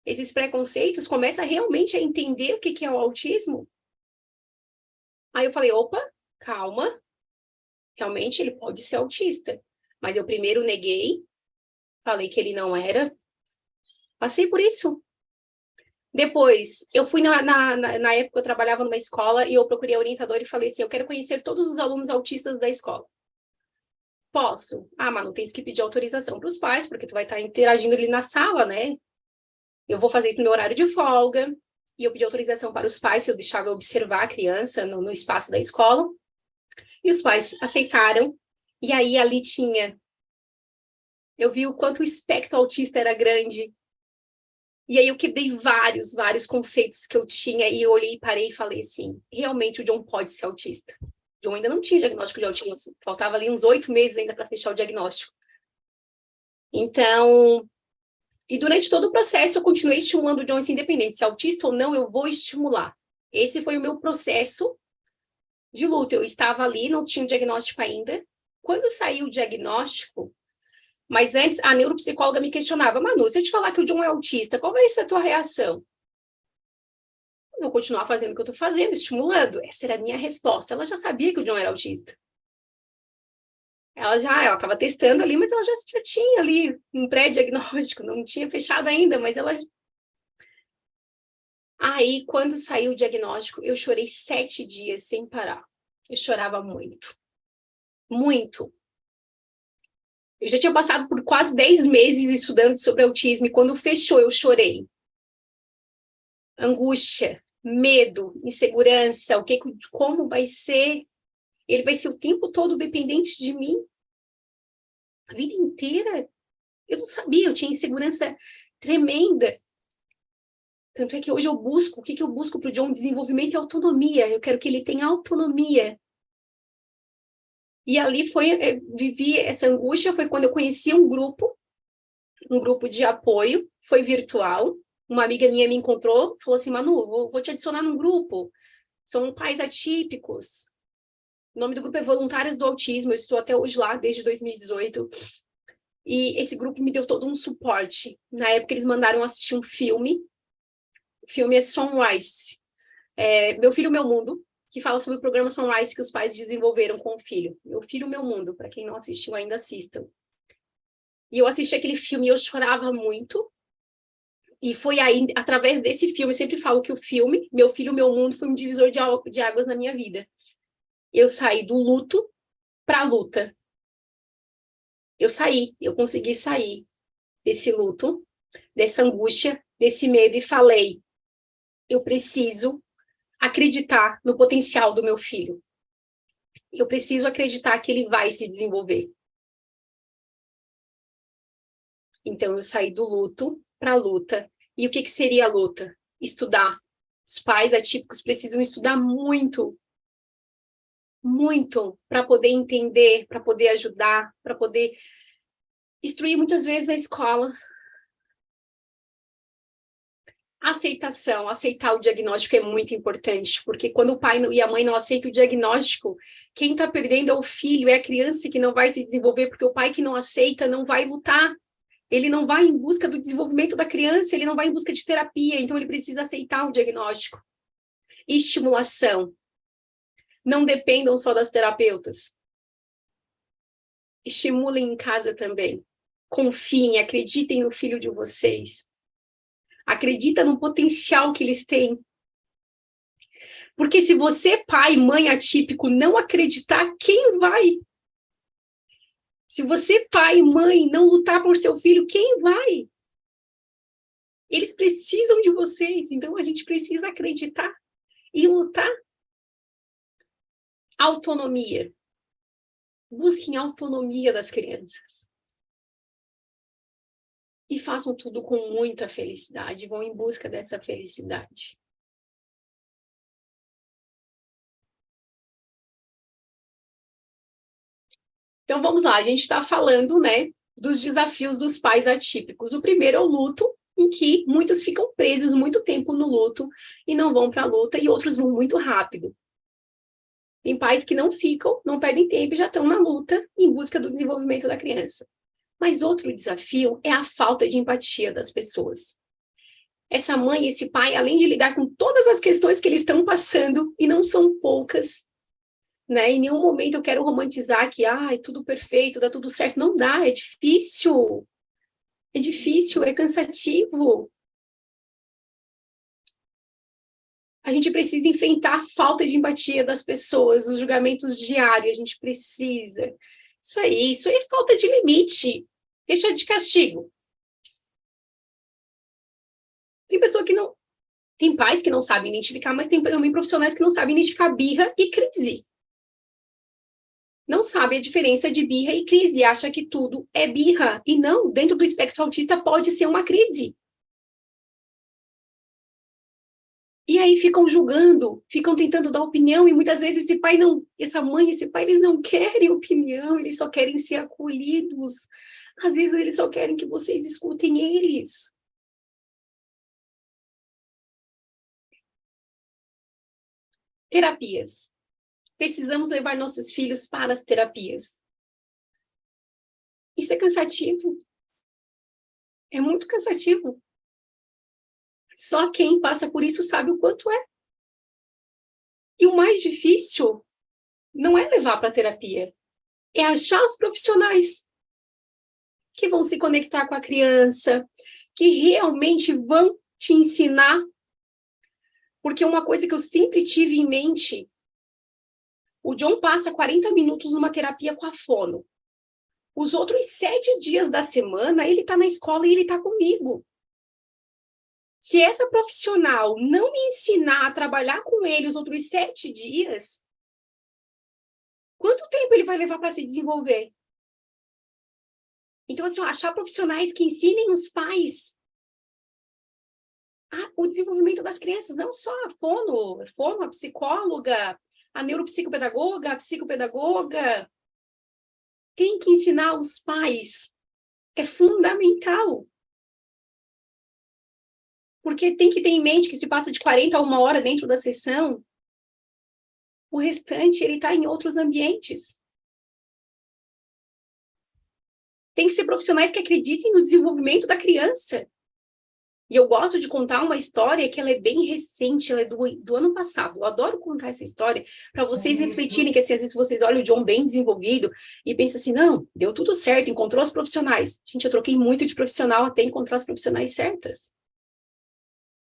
esses preconceitos, começa realmente a entender o que é o autismo. Aí eu falei, opa, calma. Realmente, ele pode ser autista. Mas eu primeiro neguei, falei que ele não era. Passei por isso. Depois, eu fui na época, eu trabalhava numa escola e eu procurei a orientadora e falei assim, eu quero conhecer todos os alunos autistas da escola. Posso? Ah, Manu, tens que pedir autorização para os pais, porque tu vai estar interagindo ali na sala, né? Eu vou fazer isso no meu horário de folga. E eu pedi autorização para os pais, se eu deixava observar a criança no espaço da escola. E os pais aceitaram. E aí, ali tinha... Eu vi o quanto o espectro autista era grande. E aí eu quebrei vários conceitos que eu tinha, e eu olhei, parei e falei assim, realmente o John pode ser autista. O John ainda não tinha diagnóstico de autismo, faltava ali uns 8 meses ainda para fechar o diagnóstico. Então, e durante todo o processo eu continuei estimulando o John, independente se é autista ou não, eu vou estimular. Esse foi o meu processo de luta. Eu estava ali, não tinha o diagnóstico ainda. Quando saiu o diagnóstico, mas antes a neuropsicóloga me questionava, Manu, se eu te falar que o John é autista, qual vai ser a tua reação? Eu vou continuar fazendo o que eu estou fazendo, estimulando. Essa era a minha resposta. Ela já sabia que o John era autista. Ela estava testando ali, mas ela já tinha ali um pré-diagnóstico, não tinha fechado ainda, mas ela... Aí, quando saiu o diagnóstico, eu chorei 7 dias sem parar. Eu chorava muito. Muito. Eu já tinha passado por quase 10 meses estudando sobre autismo, e quando fechou, eu chorei. Angústia, medo, insegurança, como vai ser? Ele vai ser o tempo todo dependente de mim? A vida inteira? Eu não sabia, eu tinha insegurança tremenda. Tanto é que hoje eu busco, o que eu busco para o John? Desenvolvimento e autonomia. Eu quero que ele tenha autonomia. E ali vivi essa angústia, foi quando eu conheci um grupo de apoio, foi virtual. Uma amiga minha me encontrou, falou assim, Manu, vou te adicionar num grupo. São pais atípicos. O nome do grupo é Voluntárias do Autismo, eu estou até hoje lá, desde 2018. E esse grupo me deu todo um suporte. Na época, eles mandaram assistir um filme. O filme é Sunrise. Meu Filho, Meu Mundo, que fala sobre o programa Sunrise que os pais desenvolveram com o filho. Meu Filho, Meu Mundo. Para quem não assistiu, ainda assistam. E eu assisti aquele filme e eu chorava muito. E foi aí, através desse filme, eu sempre falo que o filme, Meu Filho, Meu Mundo, foi um divisor de águas na minha vida. Eu saí do luto para a luta. Eu consegui sair desse luto, dessa angústia, desse medo, e falei, eu preciso acreditar no potencial do meu filho. Eu preciso acreditar que ele vai se desenvolver. Então, eu saí do luto para a luta. E o que seria a luta? Estudar. Os pais atípicos precisam estudar muito, muito, para poder entender, para poder ajudar, para poder instruir muitas vezes a escola. Aceitação, aceitar o diagnóstico é muito importante, porque quando o pai e a mãe não aceitam o diagnóstico, quem está perdendo é o filho, é a criança que não vai se desenvolver, porque o pai que não aceita não vai lutar, ele não vai em busca do desenvolvimento da criança, ele não vai em busca de terapia, então ele precisa aceitar o diagnóstico. Estimulação. Não dependam só das terapeutas. Estimulem em casa também. Confiem, acreditem no filho de vocês. Acredita no potencial que eles têm. Porque se você, pai, mãe atípico, não acreditar, quem vai? Se você, pai, mãe, não lutar por seu filho, quem vai? Eles precisam de vocês, então a gente precisa acreditar e lutar. Autonomia. Busquem a autonomia das crianças. E façam tudo com muita felicidade, vão em busca dessa felicidade. Então, vamos lá, a gente está falando, né, dos desafios dos pais atípicos. O primeiro é o luto, em que muitos ficam presos muito tempo no luto e não vão para a luta, e outros vão muito rápido. Tem pais que não ficam, não perdem tempo e já estão na luta em busca do desenvolvimento da criança. Mas outro desafio é a falta de empatia das pessoas. Essa mãe, esse pai, além de lidar com todas as questões que eles estão passando, e não são poucas, né? Em nenhum momento eu quero romantizar que é tudo perfeito, dá tudo certo. Não dá, é difícil, é cansativo. A gente precisa enfrentar a falta de empatia das pessoas, os julgamentos diários, a gente precisa. Isso aí é falta de limite. Deixa de castigo. Tem pessoa que não... Tem pais que não sabem identificar, mas tem também profissionais que não sabem identificar birra e crise. Não sabe a diferença de birra e crise, acha que tudo é birra. E não, dentro do espectro autista pode ser uma crise. E aí ficam julgando, ficam tentando dar opinião, e muitas vezes esse pai não, essa mãe, esse pai, eles não querem opinião, eles só querem ser acolhidos. Às vezes eles só querem que vocês escutem eles. Terapias. Precisamos levar nossos filhos para as terapias. Isso é cansativo. É muito cansativo. Só quem passa por isso sabe o quanto é. E o mais difícil não é levar para a terapia, é achar os profissionais que vão se conectar com a criança, que realmente vão te ensinar. Porque uma coisa que eu sempre tive em mente, o John passa 40 minutos numa terapia com a fono. Os outros 7 dias da semana, ele está na escola e ele está comigo. Se essa profissional não me ensinar a trabalhar com ele os outros 7 dias, quanto tempo ele vai levar para se desenvolver? Então, assim, achar profissionais que ensinem os pais o desenvolvimento das crianças, não só a fono, a psicóloga, a neuropsicopedagoga, a psicopedagoga. Tem que ensinar os pais. É fundamental. Porque tem que ter em mente que se passa de 40 a 1 hora dentro da sessão, o restante ele está em outros ambientes. Tem que ser profissionais que acreditem no desenvolvimento da criança. E eu gosto de contar uma história que ela é bem recente, ela é do ano passado. Eu adoro contar essa história para vocês refletirem, que assim, às vezes vocês olham o John bem desenvolvido e pensam assim, não, deu tudo certo, encontrou as profissionais. Gente, eu troquei muito de profissional até encontrar as profissionais certas.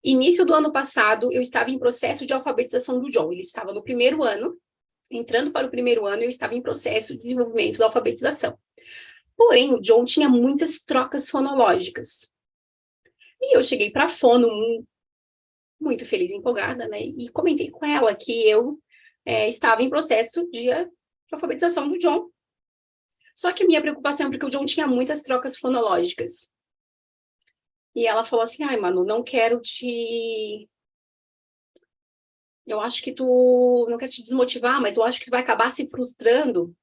Início do ano passado, eu estava em processo de alfabetização do John. Ele estava no primeiro ano, entrando para o primeiro ano, eu estava em processo de desenvolvimento da alfabetização. Porém, o John tinha muitas trocas fonológicas. E eu cheguei para a fono muito feliz e empolgada, né? E comentei com ela que eu estava em processo de alfabetização do John. Só que a minha preocupação é porque o John tinha muitas trocas fonológicas. E ela falou assim, ai, Manu, não quero te... Eu acho que tu... Não quero te desmotivar, mas eu acho que tu vai acabar se frustrando.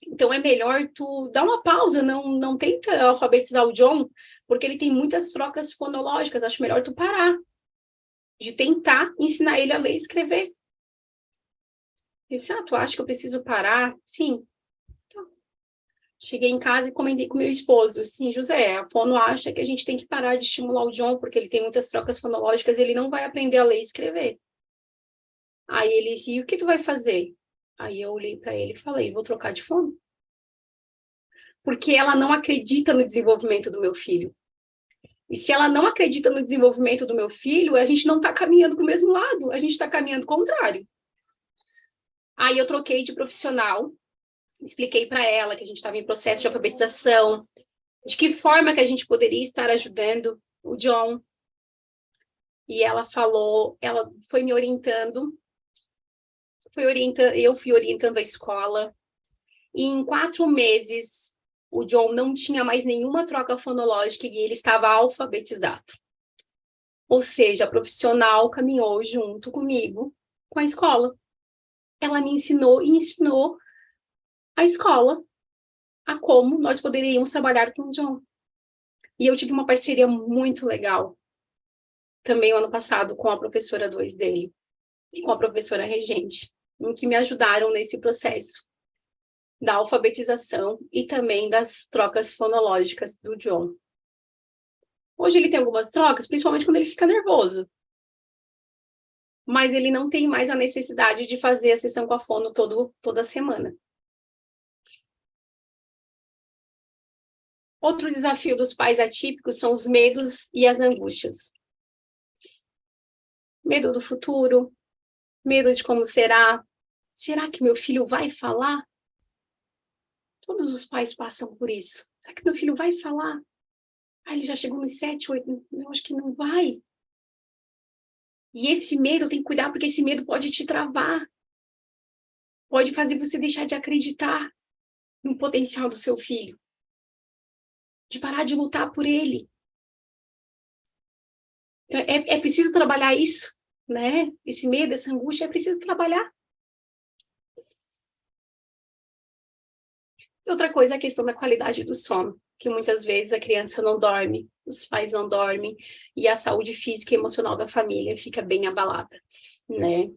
Então, é melhor tu dar uma pausa, não tenta alfabetizar o John, porque ele tem muitas trocas fonológicas. Acho melhor tu parar de tentar ensinar ele a ler e escrever. Eu disse, tu acha que eu preciso parar? Sim. Então, cheguei em casa e comentei com meu esposo, assim, José, a fono acha que a gente tem que parar de estimular o John, porque ele tem muitas trocas fonológicas e ele não vai aprender a ler e escrever. Aí ele disse, e o que tu vai fazer? Aí eu olhei para ele e falei, vou trocar de fono. Porque ela não acredita no desenvolvimento do meu filho. E se ela não acredita no desenvolvimento do meu filho, a gente não está caminhando para o mesmo lado, a gente está caminhando contrário. Aí eu troquei de profissional, expliquei para ela que a gente estava em processo de alfabetização, de que forma que a gente poderia estar ajudando o John. E ela falou, ela foi me orientando, eu fui orientando a escola, e em 4 meses o John não tinha mais nenhuma troca fonológica e ele estava alfabetizado. Ou seja, a profissional caminhou junto comigo com a escola. Ela me ensinou e ensinou a escola a como nós poderíamos trabalhar com o John. E eu tive uma parceria muito legal, também o ano passado, com a professora 2 dele e com a professora regente, em que me ajudaram nesse processo da alfabetização e também das trocas fonológicas do John. Hoje ele tem algumas trocas, principalmente quando ele fica nervoso. Mas ele não tem mais a necessidade de fazer a sessão com a fono toda semana. Outro desafio dos pais atípicos são os medos e as angústias. Medo do futuro, medo de como será. Será que meu filho vai falar? Todos os pais passam por isso. Será que meu filho vai falar? Ele já chegou nos 7, 8, eu acho que não vai. E esse medo, tem que cuidar, porque esse medo pode te travar. Pode fazer você deixar de acreditar no potencial do seu filho. De parar de lutar por ele. É preciso trabalhar isso né? Esse medo, essa angústia, é preciso trabalhar. E outra coisa é a questão da qualidade do sono, que muitas vezes a criança não dorme, os pais não dormem, e a saúde física e emocional da família fica bem abalada, né?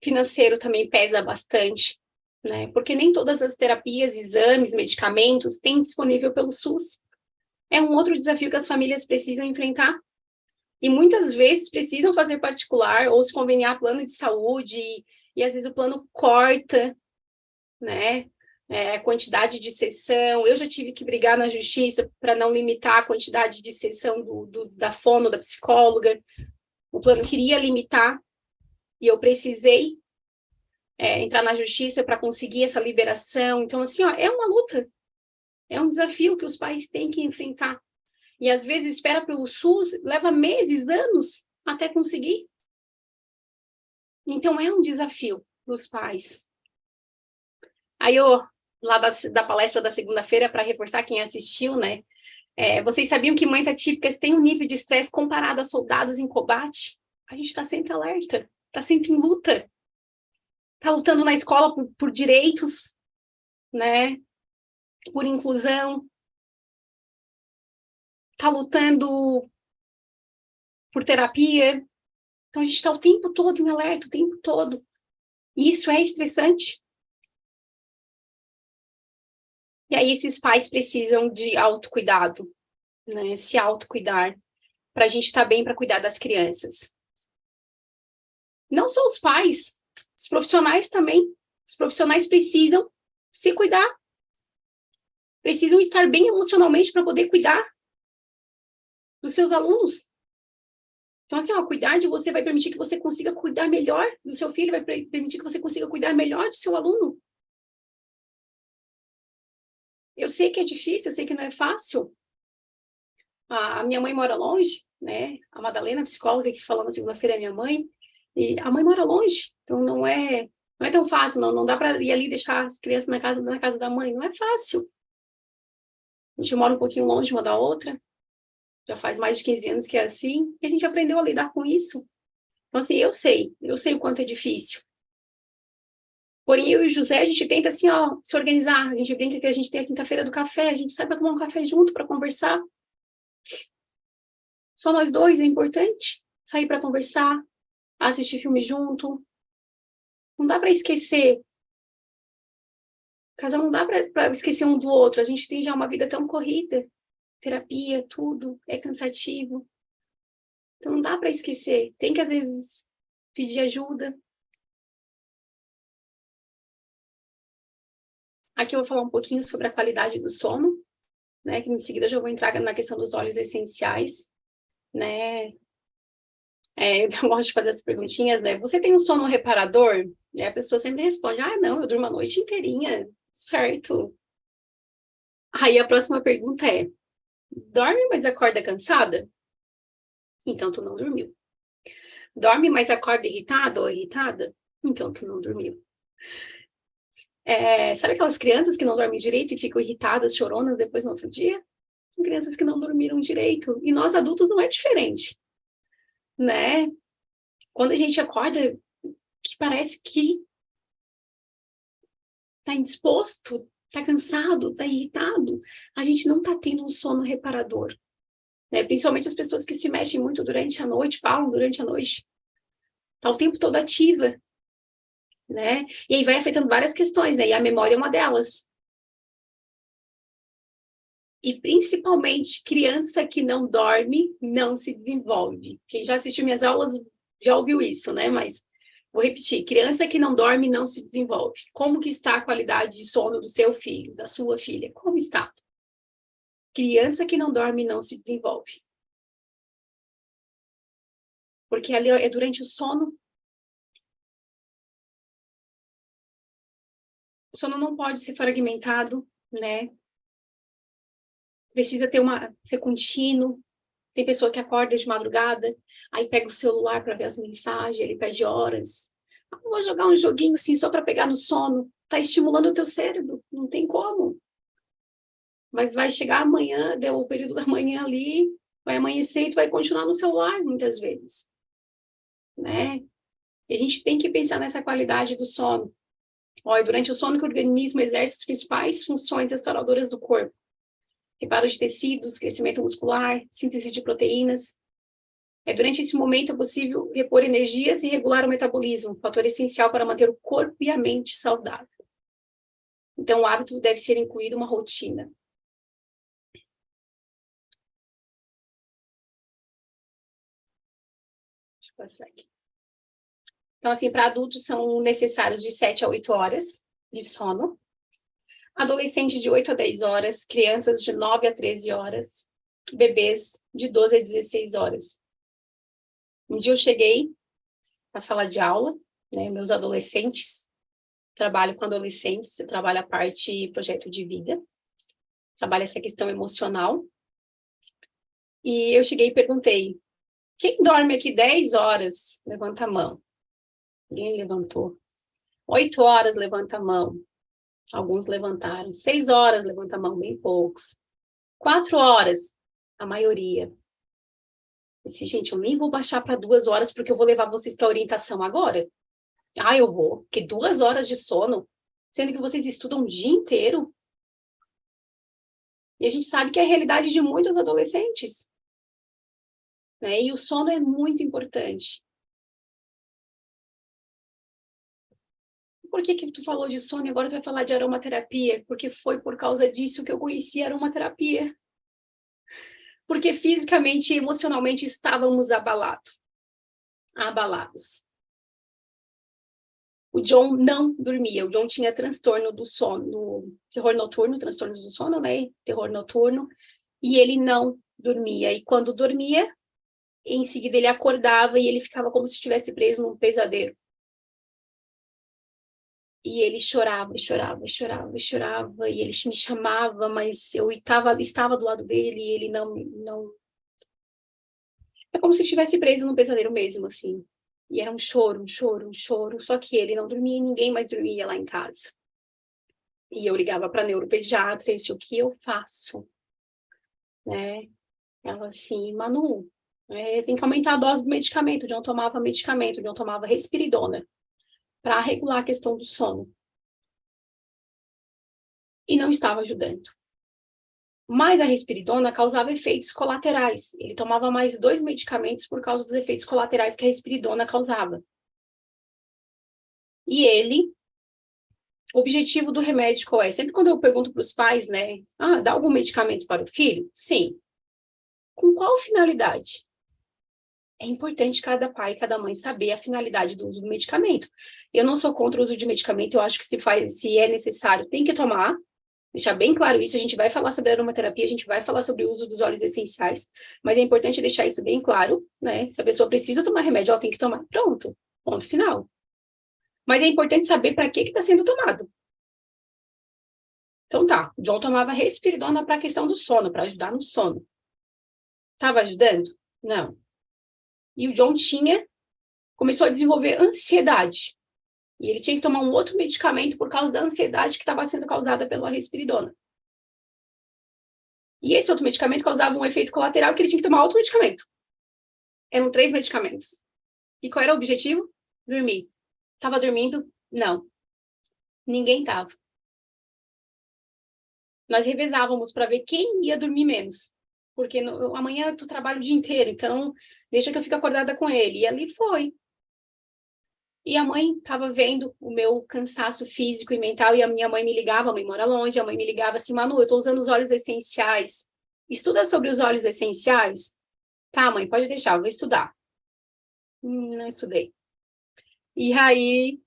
Financeiro também pesa bastante, né? Porque nem todas as terapias, exames, medicamentos têm disponível pelo SUS. É um outro desafio que as famílias precisam enfrentar. E muitas vezes precisam fazer particular ou se conveniar plano de saúde, e às vezes o plano corta, né? Quantidade de sessão. Eu já tive que brigar na justiça para não limitar a quantidade de sessão da fono, da psicóloga. O plano queria limitar, e eu precisei entrar na justiça para conseguir essa liberação. Então, assim, ó, é uma luta, é um desafio que os pais têm que enfrentar. E, às vezes, espera pelo SUS, leva meses, anos, até conseguir. Então, é um desafio para os pais. Aí, lá da palestra da segunda-feira, para reforçar quem assistiu, né? Vocês sabiam que mães atípicas têm um nível de estresse comparado a soldados em combate? A gente está sempre alerta, está sempre em luta. Está lutando na escola por direitos, né? Por inclusão. Está lutando por terapia. Então, a gente está o tempo todo em alerta, o tempo todo. E isso é estressante. E aí, esses pais precisam de autocuidado, né? Se autocuidar, para a gente estar bem para cuidar das crianças. Não só os pais, os profissionais também. Os profissionais precisam se cuidar. Precisam estar bem emocionalmente para poder cuidar dos seus alunos. Então, assim, cuidar de você vai permitir que você consiga cuidar melhor do seu filho, vai permitir que você consiga cuidar melhor do seu aluno. Eu sei que é difícil, eu sei que não é fácil. A minha mãe mora longe, né? A Madalena, a psicóloga que falou na segunda-feira, é minha mãe. E a mãe mora longe, então não é tão fácil, não dá para ir ali deixar as crianças na casa da mãe, não é fácil. A gente mora um pouquinho longe uma da outra, já faz mais de 15 anos que é assim, e a gente aprendeu a lidar com isso. Então, assim, eu sei o quanto é difícil. Porém, eu e o José, a gente tenta, assim, se organizar. A gente brinca que a gente tem a quinta-feira do café, a gente sai para tomar um café junto, para conversar. Só nós dois, é importante sair para conversar, assistir filme junto. Não dá para esquecer. Casal não dá para esquecer um do outro. A gente tem já uma vida tão corrida. Terapia, tudo, é cansativo. Então, não dá para esquecer. Tem que, às vezes, pedir ajuda. Aqui eu vou falar um pouquinho sobre a qualidade do sono, né? Que em seguida eu já vou entrar na questão dos óleos essenciais, né? Eu gosto de fazer as perguntinhas, né? Você tem um sono reparador? E a pessoa sempre responde, não, eu durmo a noite inteirinha, certo? Aí a próxima pergunta é, dorme, mas acorda cansada? Então tu não dormiu. Dorme, mas acorda irritado ou irritada? Então tu não dormiu. Sabe aquelas crianças que não dormem direito e ficam irritadas, choronas depois no outro dia? São crianças que não dormiram direito. E nós adultos não é diferente, né? Quando a gente acorda, que parece que tá indisposto, tá cansado, tá irritado, a gente não tá tendo um sono reparador, né? Principalmente as pessoas que se mexem muito durante a noite, falam durante a noite, tá o tempo todo ativa, né? E aí vai afetando várias questões, né? E a memória é uma delas. E principalmente criança que não dorme não se desenvolve. Quem já assistiu minhas aulas já ouviu isso, né? Mas vou repetir, criança que não dorme não se desenvolve. Como que está a qualidade de sono do seu filho, da sua filha? Como está? Criança que não dorme não se desenvolve. Porque ali é durante o sono. O sono não pode ser fragmentado, né? Precisa ser contínuo. Tem pessoa que acorda de madrugada, aí pega o celular para ver as mensagens, ele perde horas. Vou jogar um joguinho assim só para pegar no sono. Tá estimulando o teu cérebro, não tem como. Vai chegar amanhã, deu o período da manhã ali, vai amanhecer e tu vai continuar no celular, muitas vezes, né? E a gente tem que pensar nessa qualidade do sono. Olha, durante o sono que o organismo exerce as principais funções restauradoras do corpo. Reparo de tecidos, crescimento muscular, síntese de proteínas. Durante esse momento é possível repor energias e regular o metabolismo, fator essencial para manter o corpo e a mente saudável. Então, o hábito deve ser incluído uma rotina. Deixa eu passar aqui. Então, assim, para adultos são necessários de 7 a 8 horas de sono. Adolescentes de 8 a 10 horas, crianças de 9 a 13 horas, bebês de 12 a 16 horas. Um dia eu cheguei na sala de aula, né, meus adolescentes, trabalho com adolescentes, eu trabalho a parte projeto de vida, trabalho essa questão emocional, e eu cheguei e perguntei, quem dorme aqui 10 horas? Levanta a mão. Ninguém levantou. 8 horas, levanta a mão. Alguns levantaram. 6 horas, levanta a mão, bem poucos. 4 horas, a maioria. Eu disse, gente, eu nem vou baixar para 2 horas, porque eu vou levar vocês para orientação agora. Ah, eu vou, porque 2 horas de sono, sendo que vocês estudam o dia inteiro. E a gente sabe que é a realidade de muitos adolescentes. Né? E o sono é muito importante. Por que tu falou de sono e agora tu vai falar de aromaterapia? Porque foi por causa disso que eu conheci a aromaterapia. Porque fisicamente e emocionalmente estávamos abalados. O John não dormia. O John tinha transtorno do sono, terror noturno, transtornos do sono, né? Terror noturno. E ele não dormia. E quando dormia, em seguida ele acordava e ele ficava como se estivesse preso num pesadelo. E ele chorava, e ele me chamava, mas eu estava do lado dele e ele não... É como se estivesse preso num pesadelo mesmo, assim. E era um choro, só que ele não dormia e ninguém mais dormia lá em casa. E eu ligava para a neuropediatra e disse, o que eu faço? Né? Ela assim, Manu, tem que aumentar a dose do medicamento. O John tomava medicamento, o John tomava risperidona para regular a questão do sono. E não estava ajudando. Mas a risperidona causava efeitos colaterais. Ele tomava mais 2 medicamentos por causa dos efeitos colaterais que a risperidona causava. E ele, o objetivo do remédio qual é? Sempre quando eu pergunto para os pais, né? Ah, dá algum medicamento para o filho? Sim. Com qual finalidade? É importante cada pai e cada mãe saber a finalidade do uso do medicamento. Eu não sou contra o uso de medicamento, eu acho que se é necessário, tem que tomar. Deixar bem claro isso, a gente vai falar sobre aromaterapia, a gente vai falar sobre o uso dos óleos essenciais, mas é importante deixar isso bem claro, né? Se a pessoa precisa tomar remédio, ela tem que tomar. Pronto, ponto final. Mas é importante saber para que está sendo tomado. Então tá, o John tomava risperidona para a questão do sono, para ajudar no sono. Estava ajudando? Não. E o John começou a desenvolver ansiedade. E ele tinha que tomar um outro medicamento por causa da ansiedade que estava sendo causada pela risperidona. E esse outro medicamento causava um efeito colateral que ele tinha que tomar outro medicamento. Eram 3 medicamentos. E qual era o objetivo? Dormir. Estava dormindo? Não. Ninguém estava. Nós revezávamos para ver quem ia dormir menos. Porque amanhã tu trabalha o dia inteiro, então deixa que eu fique acordada com ele. E ali foi. E a mãe estava vendo o meu cansaço físico e mental, e a minha mãe me ligava, a mãe mora longe, a mãe me ligava assim, Manu, eu estou usando os óleos essenciais. Estuda sobre os óleos essenciais? Tá, mãe, pode deixar, eu vou estudar. Não estudei. E aí,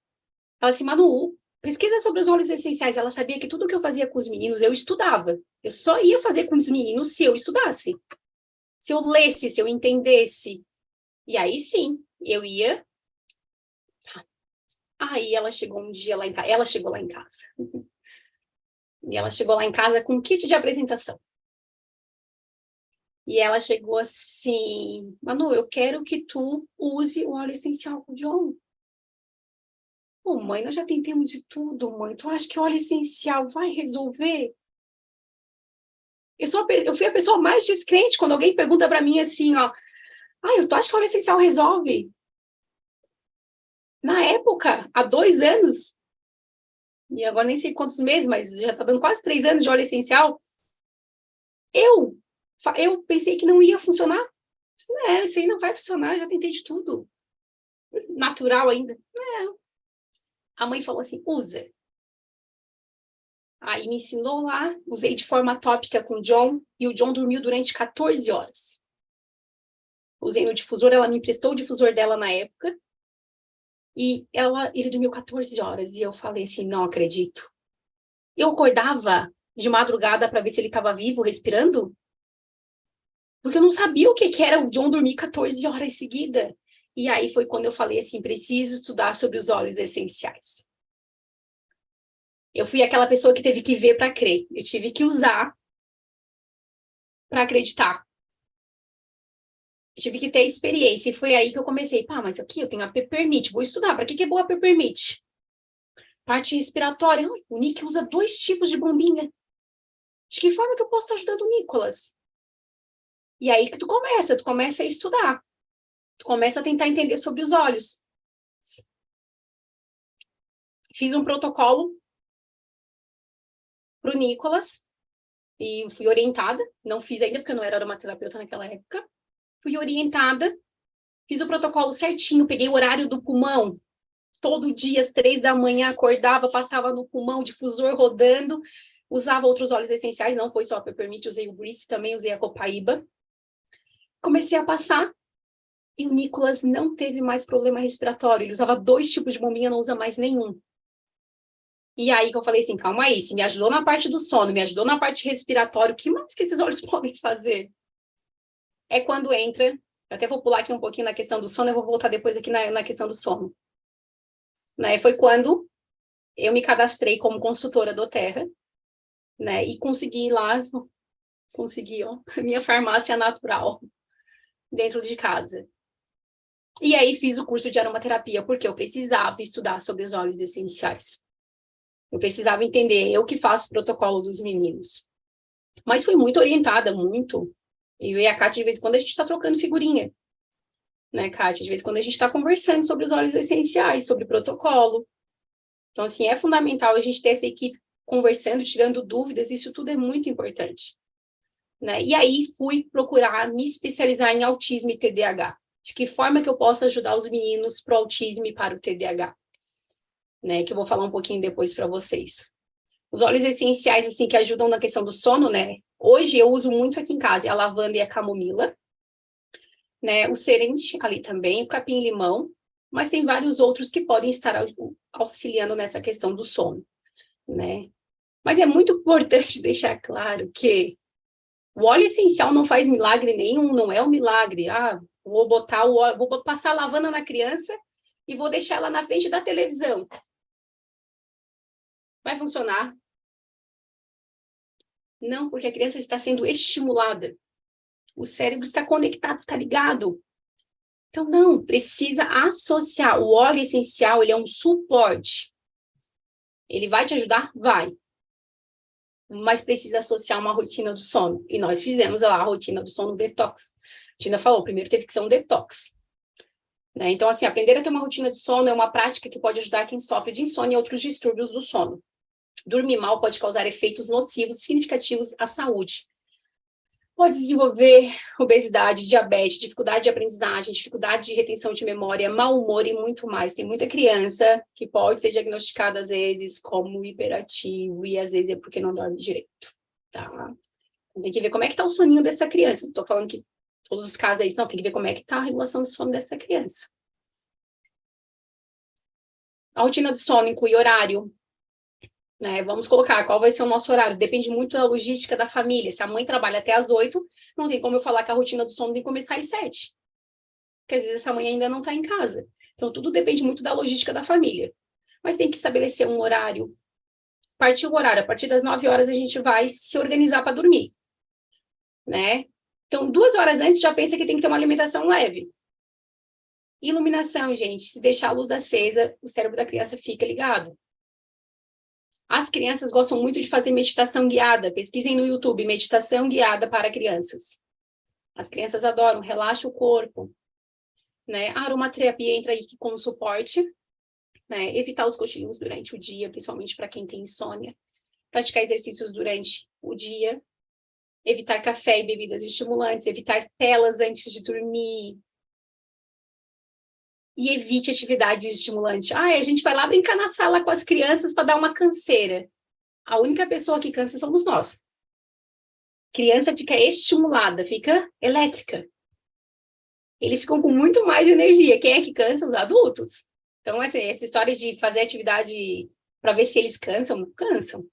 ela assim, Manu, pesquisa sobre os óleos essenciais. Ela sabia que tudo que eu fazia com os meninos, eu estudava. Eu só ia fazer com os meninos se eu estudasse. Se eu lesse, se eu entendesse. E aí, sim, eu ia... Aí ela chegou um dia lá em casa. Ela chegou lá em casa. E ela chegou lá em casa com um kit de apresentação. E ela chegou assim, Manu, eu quero que tu use o óleo essencial com o John. Pô, mãe, nós já tentamos de tudo, mãe. Tu acha que o óleo essencial vai resolver? Eu fui a pessoa mais descrente quando alguém pergunta para mim assim, ó, tu acha que a óleo essencial resolve? Na época, há 2 anos, e agora nem sei quantos meses, mas já está dando quase 3 anos de óleo essencial, eu pensei que não ia funcionar. Isso aí não vai funcionar, já tentei de tudo. Natural ainda. Não. A mãe falou assim, usa. Aí me ensinou lá, usei de forma tópica com o John, e o John dormiu durante 14 horas. Usei no difusor, ela me emprestou o difusor dela na época, e ele dormiu 14 horas, e eu falei assim, não acredito. Eu acordava de madrugada para ver se ele estava vivo, respirando, porque eu não sabia o que era o John dormir 14 horas seguida. E aí foi quando eu falei assim, preciso estudar sobre os óleos essenciais. Eu fui aquela pessoa que teve que ver para crer. Eu tive que usar para acreditar. Eu tive que ter experiência. E foi aí que eu comecei. Mas aqui eu tenho a Peppermint. Vou estudar. Para que é boa a Peppermint? Parte respiratória. O Nick usa 2 tipos de bombinha. De que forma que eu posso estar ajudando o Nicolas? E aí que tu começa a estudar. Tu começa a tentar entender sobre os óleos. Fiz um protocolo para o Nicolas e fui orientada. Não fiz ainda porque eu não era aromaterapeuta naquela época. Fui orientada, fiz o protocolo certinho, peguei o horário do pulmão. Todo dia, às 3 da manhã, acordava, passava no pulmão, difusor rodando, usava outros óleos essenciais, não foi só a Peppermint, usei o Breeze, também usei a Copaíba. Comecei a passar, e o Nicolas não teve mais problema respiratório. Ele usava 2 tipos de bombinha, não usa mais nenhum. E aí que eu falei assim, calma aí, se me ajudou na parte do sono, me ajudou na parte respiratória, o que mais que esses óleos podem fazer? É quando entra, eu até vou pular aqui um pouquinho na questão do sono, eu vou voltar depois aqui na questão do sono. Né? Foi quando eu me cadastrei como consultora do Terra, né? E consegui lá, a minha farmácia natural dentro de casa. E aí fiz o curso de aromaterapia, porque eu precisava estudar sobre os óleos essenciais. Eu precisava entender, eu que faço o protocolo dos meninos. Mas fui muito orientada, muito. Eu e a Kátia, de vez em quando, a gente está trocando figurinha. Né, Kátia? De vez em quando, a gente está conversando sobre os óleos essenciais, sobre protocolo. Então, assim, é fundamental a gente ter essa equipe conversando, tirando dúvidas, isso tudo é muito importante. Né? E aí, fui procurar me especializar em autismo e TDAH. De que forma que eu posso ajudar os meninos para o autismo e para o TDAH? Né? Que eu vou falar um pouquinho depois para vocês. Os óleos essenciais, assim, que ajudam na questão do sono, né? Hoje eu uso muito aqui em casa, a lavanda e a camomila, né? O serente ali também, o capim-limão, mas tem vários outros que podem estar auxiliando nessa questão do sono, né? Mas é muito importante deixar claro que o óleo essencial não faz milagre nenhum, não é um milagre. Vou botar o óleo, vou passar a lavanda na criança e vou deixar ela na frente da televisão. Vai funcionar? Não, porque a criança está sendo estimulada. O cérebro está conectado, está ligado. Então, não, precisa associar. O óleo essencial, ele é um suporte. Ele vai te ajudar? Vai. Mas precisa associar uma rotina do sono. E nós fizemos lá a rotina do sono detox. A Tina falou, primeiro teve que ser um detox. Né? Então, assim, aprender a ter uma rotina de sono é uma prática que pode ajudar quem sofre de insônia e outros distúrbios do sono. Dormir mal pode causar efeitos nocivos significativos à saúde. Pode desenvolver obesidade, diabetes, dificuldade de aprendizagem, dificuldade de retenção de memória, mau humor e muito mais. Tem muita criança que pode ser diagnosticada, às vezes, como hiperativo, e às vezes é porque não dorme direito, tá? Tem que ver como é que tá o soninho dessa criança. Não tô falando que todos os casos é isso, não. Tem que ver como é que tá a regulação do sono dessa criança. A rotina do sono inclui horário, né? Vamos colocar qual vai ser o nosso horário. Depende muito da logística da família. Se a mãe trabalha até às 8, não tem como eu falar que a rotina do sono tem que começar às 7. Porque às vezes essa mãe ainda não está em casa. Então, tudo depende muito da logística da família. Mas tem que estabelecer um horário. Partir o horário. A partir das 9 horas, a gente vai se organizar para dormir. Né? Então, 2 horas antes, já pensa que tem que ter uma alimentação leve. Iluminação, gente. Se deixar a luz acesa, o cérebro da criança fica ligado. As crianças gostam muito de fazer meditação guiada. Pesquisem no YouTube, meditação guiada para crianças. As crianças adoram, relaxa o corpo. Né? A aromaterapia entra aí como suporte, né? Evitar os cochilos durante o dia, principalmente para quem tem insônia. Praticar exercícios durante o dia. Evitar café e bebidas estimulantes. Evitar telas antes de dormir. E evite atividades estimulantes. A gente vai lá brincar na sala com as crianças para dar uma canseira. A única pessoa que cansa somos nós. Criança fica estimulada, fica elétrica. Eles ficam com muito mais energia. Quem é que cansa? Os adultos. Então, essa história de fazer atividade para ver se eles cansam, cansam.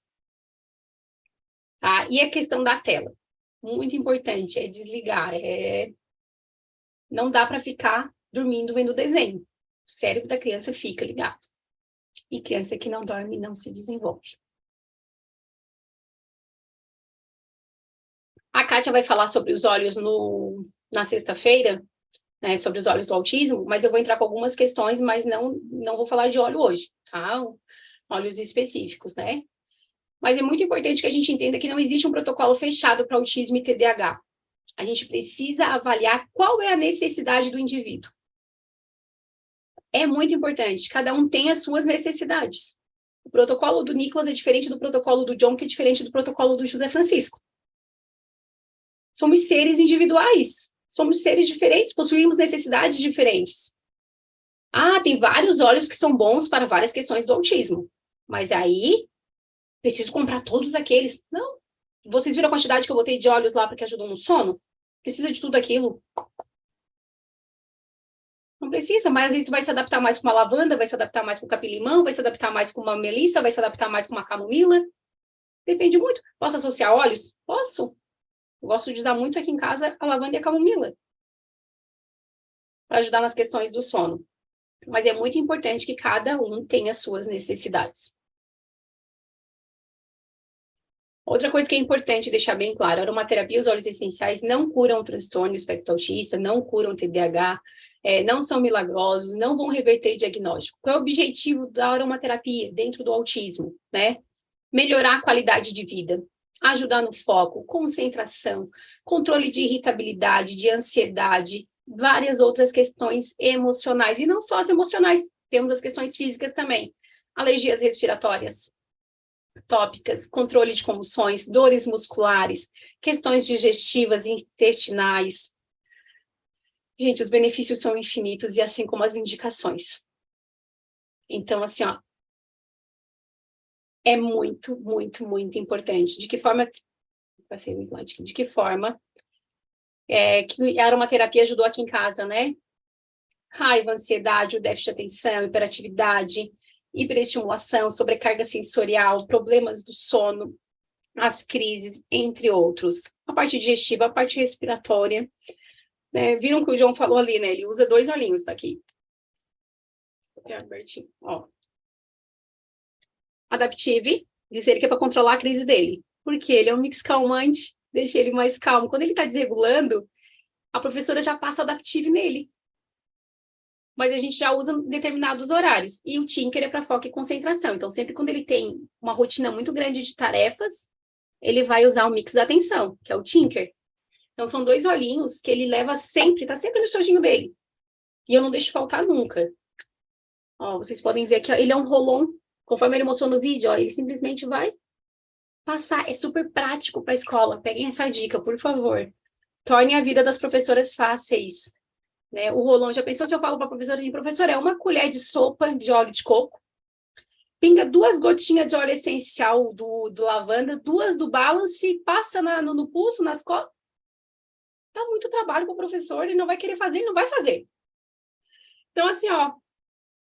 Tá? E a questão da tela. Muito importante, é desligar. Não dá para ficar dormindo vendo desenho. O cérebro da criança fica ligado. E criança que não dorme não se desenvolve. A Kátia vai falar sobre os olhos na sexta-feira, né, sobre os olhos do autismo, mas eu vou entrar com algumas questões, mas não vou falar de olho hoje, tá? Olhos específicos, né? Mas é muito importante que a gente entenda que não existe um protocolo fechado para autismo e TDAH. A gente precisa avaliar qual é a necessidade do indivíduo. É muito importante, cada um tem as suas necessidades. O protocolo do Nicolas é diferente do protocolo do John, que é diferente do protocolo do José Francisco. Somos seres individuais, somos seres diferentes, possuímos necessidades diferentes. Tem vários olhos que são bons para várias questões do autismo, mas aí preciso comprar todos aqueles. Não. Vocês viram a quantidade que eu botei de olhos lá porque ajudam no sono? Precisa de tudo aquilo? Não precisa, mas às vezes tu vai se adaptar mais com uma lavanda, vai se adaptar mais com capim-limão, vai se adaptar mais com uma melissa, vai se adaptar mais com uma camomila. Depende muito. Posso associar óleos? Posso. Eu gosto de usar muito aqui em casa a lavanda e a camomila para ajudar nas questões do sono. Mas é muito importante que cada um tenha as suas necessidades. Outra coisa que é importante deixar bem claro, a aromaterapia e os óleos essenciais não curam o transtorno do espectro autista, não curam o TDAH, não são milagrosos, não vão reverter diagnóstico. Qual é o objetivo da aromaterapia dentro do autismo, né? Melhorar a qualidade de vida, ajudar no foco, concentração, controle de irritabilidade, de ansiedade, várias outras questões emocionais, e não só as emocionais, temos as questões físicas também, alergias respiratórias, tópicas, controle de convulsões, dores musculares, questões digestivas e intestinais. Gente, os benefícios são infinitos e assim como as indicações. Então, assim, é muito, muito, muito importante. De que forma... Passei no slide aqui. De que forma que a aromaterapia ajudou aqui em casa, né? Raiva, ansiedade, o déficit de atenção, hiperatividade, hiperestimulação, sobrecarga sensorial, problemas do sono, as crises, entre outros. A parte digestiva, a parte respiratória. Né? Viram que o João falou ali, né? Ele usa 2 olhinhos, tá aqui. Adaptive, diz ele que é para controlar a crise dele. Porque ele é um mix calmante, deixa ele mais calmo. Quando ele está desregulando, a professora já passa o Adaptive nele. Mas a gente já usa em determinados horários. E o Tinker é para foco e concentração. Então, sempre quando ele tem uma rotina muito grande de tarefas, ele vai usar o mix da atenção, que é o Tinker. Então, são 2 olhinhos que ele leva sempre, tá sempre no estojinho dele. E eu não deixo faltar nunca. Vocês podem ver que ele é um roll-on. Conforme ele mostrou no vídeo, ele simplesmente vai passar. É super prático para a escola. Peguem essa dica, por favor. Torne a vida das professoras fáceis. Né? O rolão, já pensou se eu falo para a professora, professora, é uma colher de sopa de óleo de coco, pinga 2 gotinhas de óleo essencial do lavanda, 2 do balance, passa no pulso, nas costas. Dá muito trabalho para o professor, ele não vai querer fazer, ele não vai fazer. Então, assim,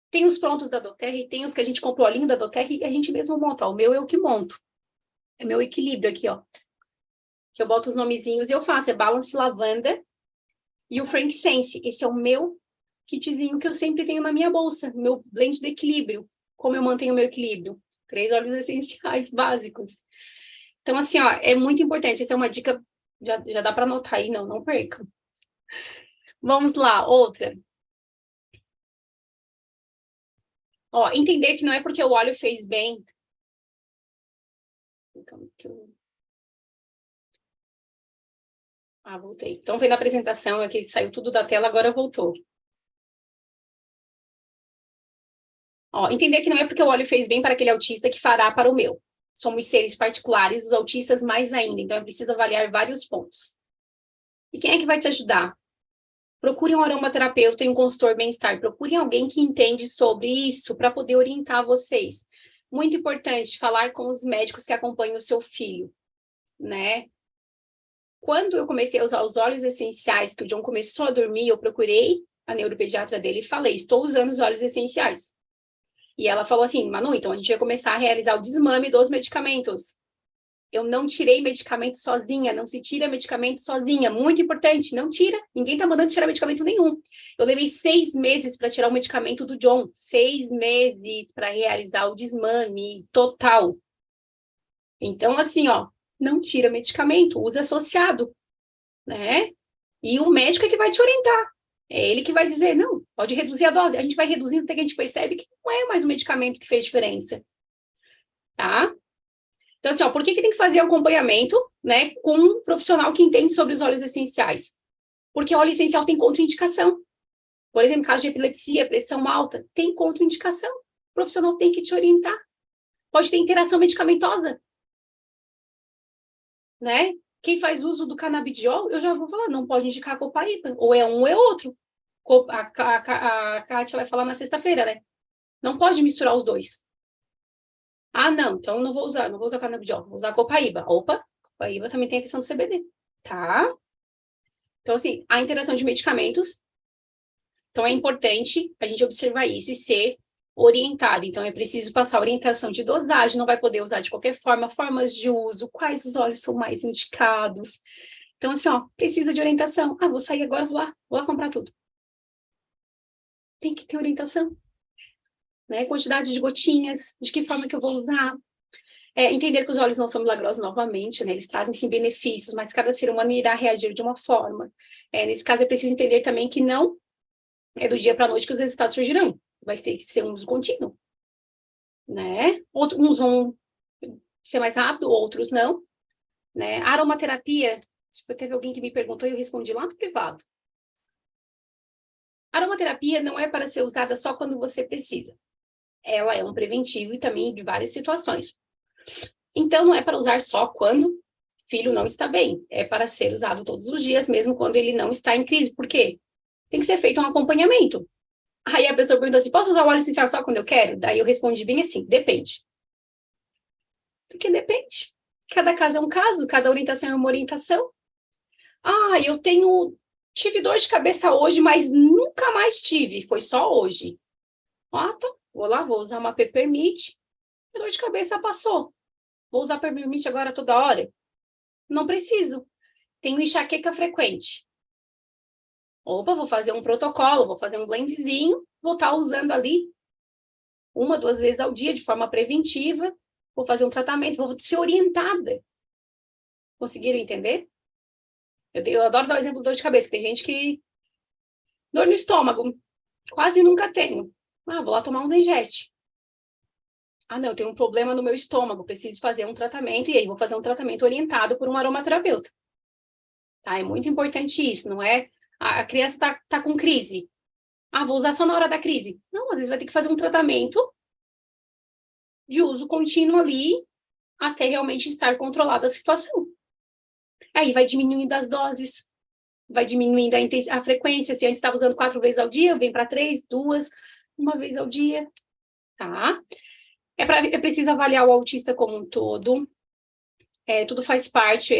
tem os prontos da doTERRA, tem os que a gente comprou a linha da doTERRA e a gente mesmo monta. O meu é o que monto. É meu equilíbrio aqui, que eu boto os nomezinhos e eu faço. É Balance Lavanda e o Frankincense. Esse é o meu kitzinho que eu sempre tenho na minha bolsa. Meu blend do equilíbrio. Como eu mantenho o meu equilíbrio? 3 óleos essenciais básicos. Então, assim, é muito importante. Essa é uma dica, já dá para anotar aí, não percam. Vamos lá, outra. Entender que não é porque o óleo fez bem Então, voltei. Então, vendo a apresentação aqui, saiu tudo da tela, agora voltou. Ó, entender que não é porque o óleo fez bem para aquele autista que fará para o meu. Somos seres particulares, os autistas mais ainda, então é preciso avaliar vários pontos. E quem é que vai te ajudar? Procure um aromaterapeuta e um consultor bem-estar. Procure alguém que entende sobre isso para poder orientar vocês. Muito importante falar com os médicos que acompanham o seu filho, né? Quando eu comecei a usar os óleos essenciais, que o John começou a dormir, eu procurei a neuropediatra dele e falei, estou usando os óleos essenciais. E ela falou assim, Manu, então a gente vai começar a realizar o desmame dos medicamentos. Eu não tirei medicamento sozinha, não se tira medicamento sozinha. Muito importante, não tira. Ninguém tá mandando tirar medicamento nenhum. Eu levei 6 meses para tirar o medicamento do John. 6 meses para realizar o desmame total. Então, assim, ó, não tira medicamento, usa associado, né? E o médico é que vai te orientar. É ele que vai dizer, não, pode reduzir a dose. A gente vai reduzindo até que a gente percebe que não é mais o medicamento que fez diferença. Tá? Então, assim, ó, por que tem que fazer acompanhamento, né, com um profissional que entende sobre os óleos essenciais? Porque óleo essencial tem contraindicação. Por exemplo, caso de epilepsia, pressão alta, tem contraindicação. O profissional tem que te orientar. Pode ter interação medicamentosa, né? Quem faz uso do canabidiol, eu já vou falar, não pode indicar a copaíba. Ou é um ou é outro. A Kátia vai falar na sexta-feira, né? Não pode misturar os dois. Ah, não, então não vou usar canabidiol, vou usar copaíba. Opa, copaíba também tem a questão do CBD, tá? Então, assim, a interação de medicamentos, então é importante a gente observar isso e ser orientado. Então, é preciso passar orientação de dosagem, não vai poder usar de qualquer forma, formas de uso, quais os óleos são mais indicados. Então, assim, ó, precisa de orientação. Ah, vou sair agora, vou lá comprar tudo. Tem que ter orientação, né? Quantidade de gotinhas, de que forma que eu vou usar. Entender que os óleos não são milagrosos novamente, né? Eles trazem sim benefícios, mas cada ser humano irá reagir de uma forma. Nesse caso, é preciso entender também que não é do dia para a noite que os resultados surgirão. Vai ter que ser um uso contínuo, né? Uns vão ser mais rápido, outros não, né? A aromaterapia, teve alguém que me perguntou e eu respondi lá no privado. A aromaterapia não é para ser usada só quando você precisa. Ela é um preventivo e também de várias situações. Então, não é para usar só quando filho não está bem. É para ser usado todos os dias, mesmo quando ele não está em crise. Por quê? Tem que ser feito um acompanhamento. Aí a pessoa perguntou assim, posso usar o óleo essencial só quando eu quero? Daí eu respondi bem assim, depende. Porque depende. Cada caso é um caso, cada orientação é uma orientação. Ah, tive dor de cabeça hoje, mas nunca mais tive, foi só hoje. Ah, tá, vou usar uma Peppermint, a dor de cabeça passou. Vou usar Peppermint agora toda hora? Não preciso. Tenho enxaqueca frequente. Opa, vou fazer um protocolo, vou fazer um blendzinho, vou estar usando ali 1, 2 vezes ao dia, de forma preventiva, vou fazer um tratamento, vou ser orientada. Conseguiram entender? Eu adoro dar o exemplo de dor de cabeça, tem gente que... Dor no estômago, quase nunca tenho. Ah, vou lá tomar uns Zengest. Ah, não, eu tenho um problema no meu estômago, preciso fazer um tratamento, e aí vou fazer um tratamento orientado por um aromaterapeuta. Tá? É muito importante isso, não é? A criança tá com crise. Ah, vou usar só na hora da crise. Não, às vezes vai ter que fazer um tratamento de uso contínuo ali, até realmente estar controlada a situação. Aí vai diminuindo as doses, vai diminuindo a frequência. Se antes estava usando 4 vezes ao dia, vem para 3, 2, 1 vez ao dia, tá? É preciso avaliar o autista como um todo. Tudo faz parte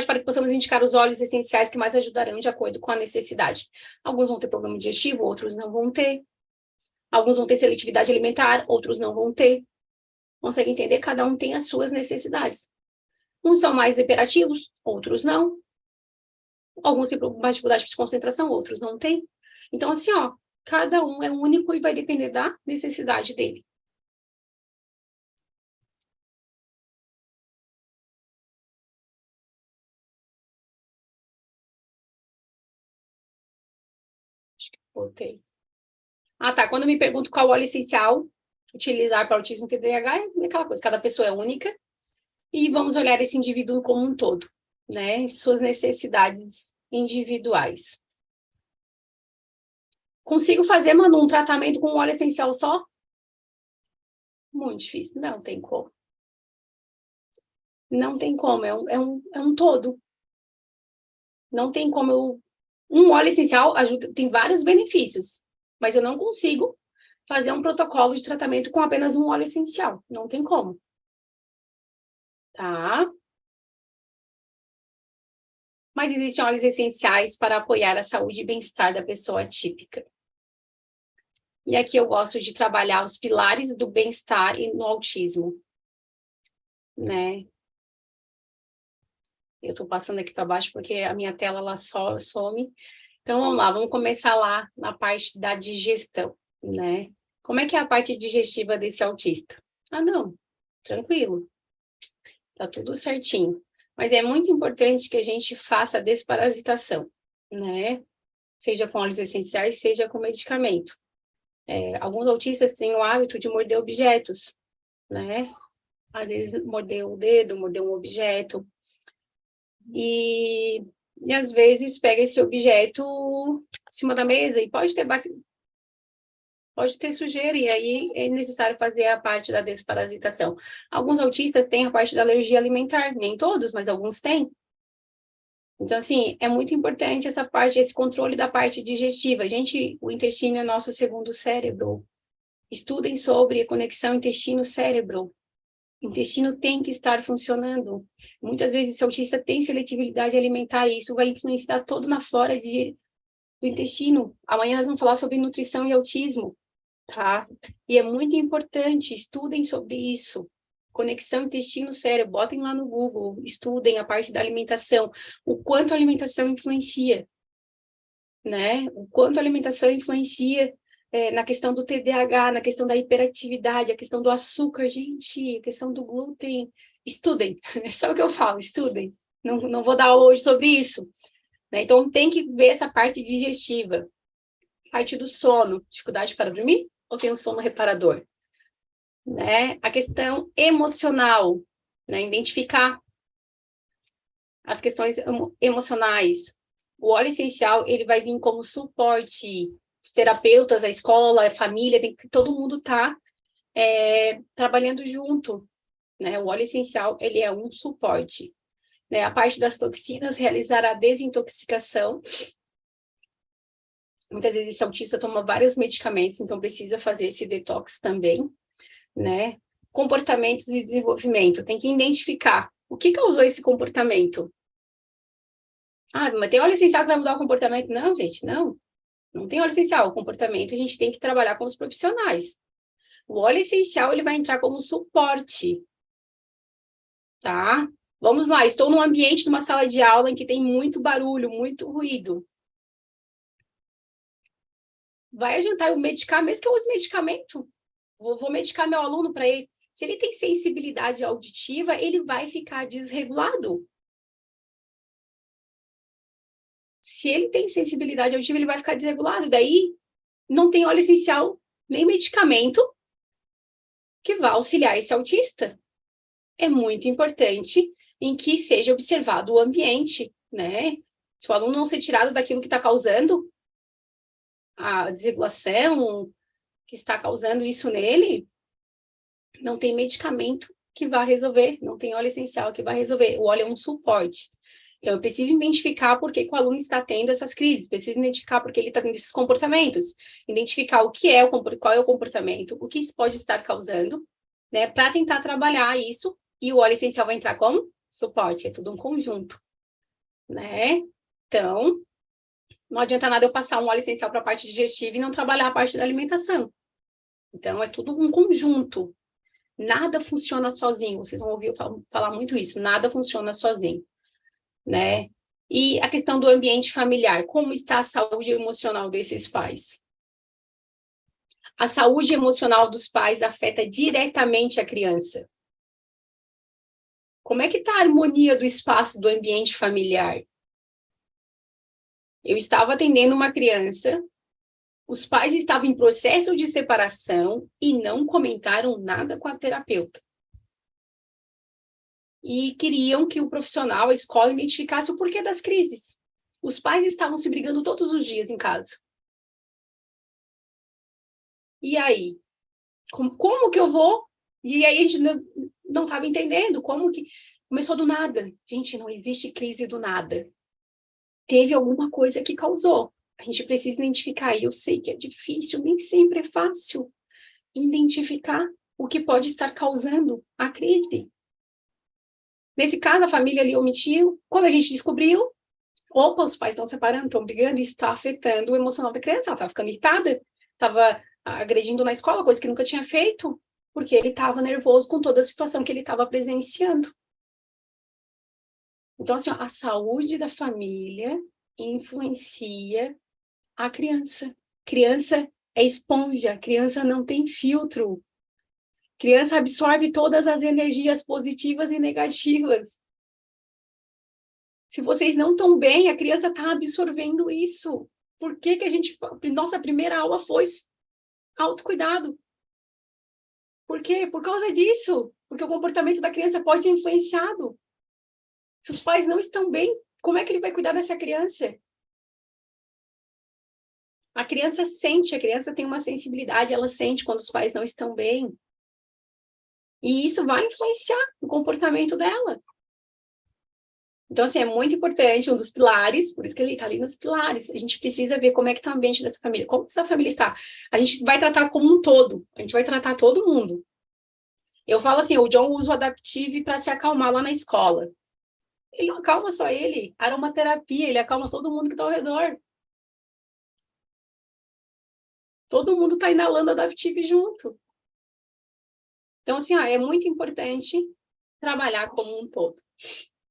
para que possamos indicar os óleos essenciais que mais ajudarão de acordo com a necessidade. Alguns vão ter problema digestivo, outros não vão ter. Alguns vão ter seletividade alimentar, outros não vão ter. Consegue entender? Cada um tem as suas necessidades. Uns são mais hiperativos, outros não. Alguns têm mais dificuldade de concentração, outros não têm. Então, assim, ó, cada um é único e vai depender da necessidade dele. Acho que voltei. Ah, tá. Quando me pergunto qual óleo essencial utilizar para autismo e TDAH, é aquela coisa, cada pessoa é única, E vamos olhar esse indivíduo como um todo, né? Suas necessidades individuais. Consigo fazer, Manu, um tratamento com um óleo essencial só? Muito difícil, não tem como. Não tem como, é um todo. Não tem como um óleo essencial ajuda, tem vários benefícios, mas eu não consigo fazer um protocolo de tratamento com apenas um óleo essencial. Não tem como. Tá? Mas existem óleos essenciais para apoiar a saúde e bem-estar da pessoa atípica. E aqui eu gosto de trabalhar os pilares do bem-estar no autismo, né? Eu estou passando aqui para baixo porque a minha tela ela só some. Então vamos lá, vamos começar lá na parte da digestão, né? Como é que é a parte digestiva desse autista? Ah, não, tranquilo, tá tudo certinho. Mas é muito importante que a gente faça a desparasitação, né? Seja com óleos essenciais, seja com medicamento. Alguns autistas têm o hábito de morder objetos, né? Às vezes morder o dedo, morder um objeto. E às vezes pega esse objeto em cima da mesa e pode ter sujeira, e aí é necessário fazer a parte da desparasitação. Alguns autistas têm a parte da alergia alimentar, nem todos, mas alguns têm. Então, assim, é muito importante essa parte, esse controle da parte digestiva. O intestino é nosso segundo cérebro. Estudem sobre a conexão intestino-cérebro. O intestino tem que estar funcionando. Muitas vezes, esse autista tem seletividade alimentar, e isso vai influenciar todo na flora do intestino. Amanhã nós vamos falar sobre nutrição e autismo, tá? E é muito importante, estudem sobre isso. Conexão intestino-cérebro, botem lá no Google, estudem a parte da alimentação, o quanto a alimentação influencia, né? O quanto a alimentação influencia na questão do TDAH, na questão da hiperatividade, a questão do açúcar, gente, a questão do glúten. Estudem, é só o que eu falo, estudem. Não vou dar aula hoje sobre isso, né? Então, tem que ver essa parte digestiva. Parte do sono, dificuldade para dormir ou tem um sono reparador? Né? A questão emocional, né? Identificar as questões emocionais. O óleo essencial, ele vai vir como suporte. Os terapeutas, a escola, a família, todo mundo tá trabalhando junto, né? O óleo essencial, ele é um suporte. Né? A parte das toxinas, realizar a desintoxicação. Muitas vezes esse autista toma vários medicamentos, então precisa fazer esse detox também, né? Comportamentos e desenvolvimento, tem que identificar o que causou esse comportamento. Ah, mas tem óleo essencial que vai mudar o comportamento? Não, gente, não tem óleo essencial. O comportamento a gente tem que trabalhar com os profissionais. O óleo essencial, ele vai entrar como suporte, tá? Vamos lá, estou num ambiente, numa sala de aula em que tem muito barulho, muito ruído. Vai adiantar eu medicar, mesmo que eu use medicamento? Vou medicar meu aluno para ele. Se ele tem sensibilidade auditiva, ele vai ficar desregulado. Se ele tem sensibilidade auditiva, ele vai ficar desregulado. Daí, não tem óleo essencial, nem medicamento que vá auxiliar esse autista. É muito importante em que seja observado o ambiente, né? Se o aluno não ser tirado daquilo que está causando a desregulação, que está causando isso nele, não tem medicamento que vá resolver, não tem óleo essencial que vai resolver. O óleo é um suporte. Então, eu preciso identificar por que o aluno está tendo essas crises, preciso identificar por que ele está tendo esses comportamentos, identificar qual é o comportamento, o que isso pode estar causando, né, para tentar trabalhar isso, e o óleo essencial vai entrar como suporte, é tudo um conjunto, né? Então, não adianta nada eu passar um óleo essencial para a parte digestiva e não trabalhar a parte da alimentação. Então, é tudo um conjunto. Nada funciona sozinho, vocês vão ouvir eu falar muito isso, nada funciona sozinho, né? E a questão do ambiente familiar, como está a saúde emocional desses pais? A saúde emocional dos pais afeta diretamente a criança. Como é que está a harmonia do espaço do ambiente familiar? Eu estava atendendo uma criança, os pais estavam em processo de separação e não comentaram nada com a terapeuta. e queriam que o profissional, a escola, identificasse o porquê das crises. Os pais estavam se brigando todos os dias em casa. E aí? Como que eu vou? E aí a gente não estava entendendo como que... Começou do nada. Gente, não existe crise do nada. Teve alguma coisa que causou. A gente precisa identificar. E eu sei que é difícil, nem sempre é fácil identificar o que pode estar causando a crise. Nesse caso, a família ali omitiu. Quando a gente descobriu, opa, os pais estão separando, estão brigando, e está afetando o emocional da criança. Ela estava ficando irritada, estava agredindo na escola, coisa que nunca tinha feito, porque ele estava nervoso com toda a situação que ele estava presenciando. Então, assim, a saúde da família influencia a criança. Criança é esponja, criança não tem filtro. Criança absorve todas as energias positivas e negativas. Se vocês não estão bem, a criança está absorvendo isso. Por que que a gente... Nossa primeira aula foi autocuidado. Por quê? Por causa disso. Porque o comportamento da criança pode ser influenciado. Se os pais não estão bem, como é que ele vai cuidar dessa criança? A criança sente, a criança tem uma sensibilidade, ela sente quando os pais não estão bem. E isso vai influenciar o comportamento dela. Então, assim, é muito importante, um dos pilares, por isso que ele está ali nos pilares, a gente precisa ver como é que está o ambiente dessa família, como essa família está. A gente vai tratar como um todo, a gente vai tratar todo mundo. Eu falo assim, o John usa o Adaptive para se acalmar lá na escola. Ele não acalma só ele, aromaterapia, ele acalma todo mundo que está ao redor. Todo mundo está inalando Adaptive junto. Então, assim, é muito importante trabalhar como um todo.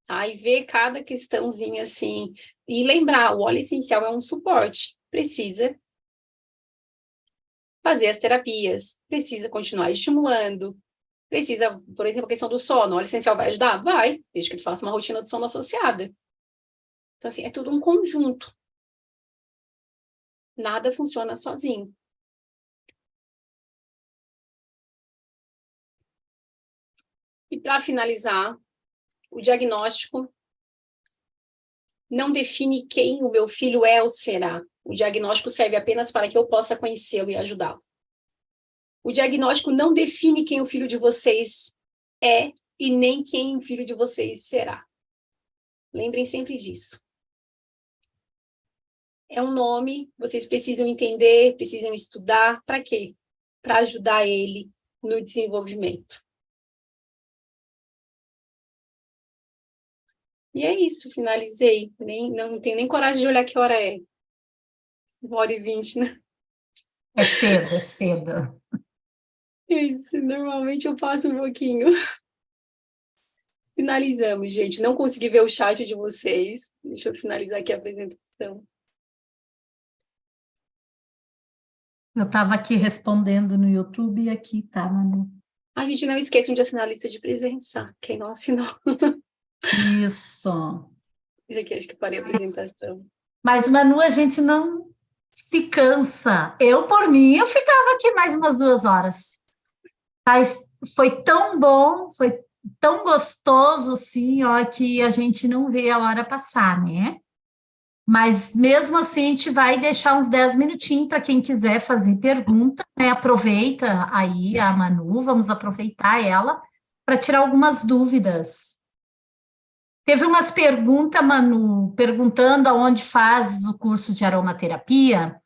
Tá? E ver cada questãozinha assim. E lembrar, o óleo essencial é um suporte. Precisa fazer as terapias, precisa continuar estimulando, precisa, por exemplo, a questão do sono. O óleo essencial vai ajudar? Vai, desde que tu faça uma rotina de sono associada. Então, assim, é tudo um conjunto. Nada funciona sozinho. E para finalizar, o diagnóstico não define quem o meu filho é ou será. O diagnóstico serve apenas para que eu possa conhecê-lo e ajudá-lo. O diagnóstico não define quem o filho de vocês é e nem quem o filho de vocês será. Lembrem sempre disso. É um nome, vocês precisam entender, precisam estudar. Para quê? Para ajudar ele no desenvolvimento. E é isso, finalizei. Não tenho nem coragem de olhar que hora é. 1h20, né? É cedo, é cedo. Isso, normalmente eu passo um pouquinho. Finalizamos, gente. Não consegui ver o chat de vocês. Deixa eu finalizar aqui a apresentação. Eu estava aqui respondendo no YouTube e aqui tá, Manu. A gente não esqueçam de assinar a lista de presença. Quem não assinou. Isso. Aqui, acho que parei a apresentação. Mas, Manu, a gente não se cansa. Eu, por mim, eu ficava aqui mais umas 2 horas. Mas foi tão bom, foi tão gostoso, assim, ó, que a gente não vê a hora passar, né? Mas, mesmo assim, a gente vai deixar uns 10 minutinhos para quem quiser fazer pergunta, né? Aproveita aí a Manu, vamos aproveitar ela para tirar algumas dúvidas. Teve umas perguntas, Manu, perguntando aonde faz o curso de aromaterapia,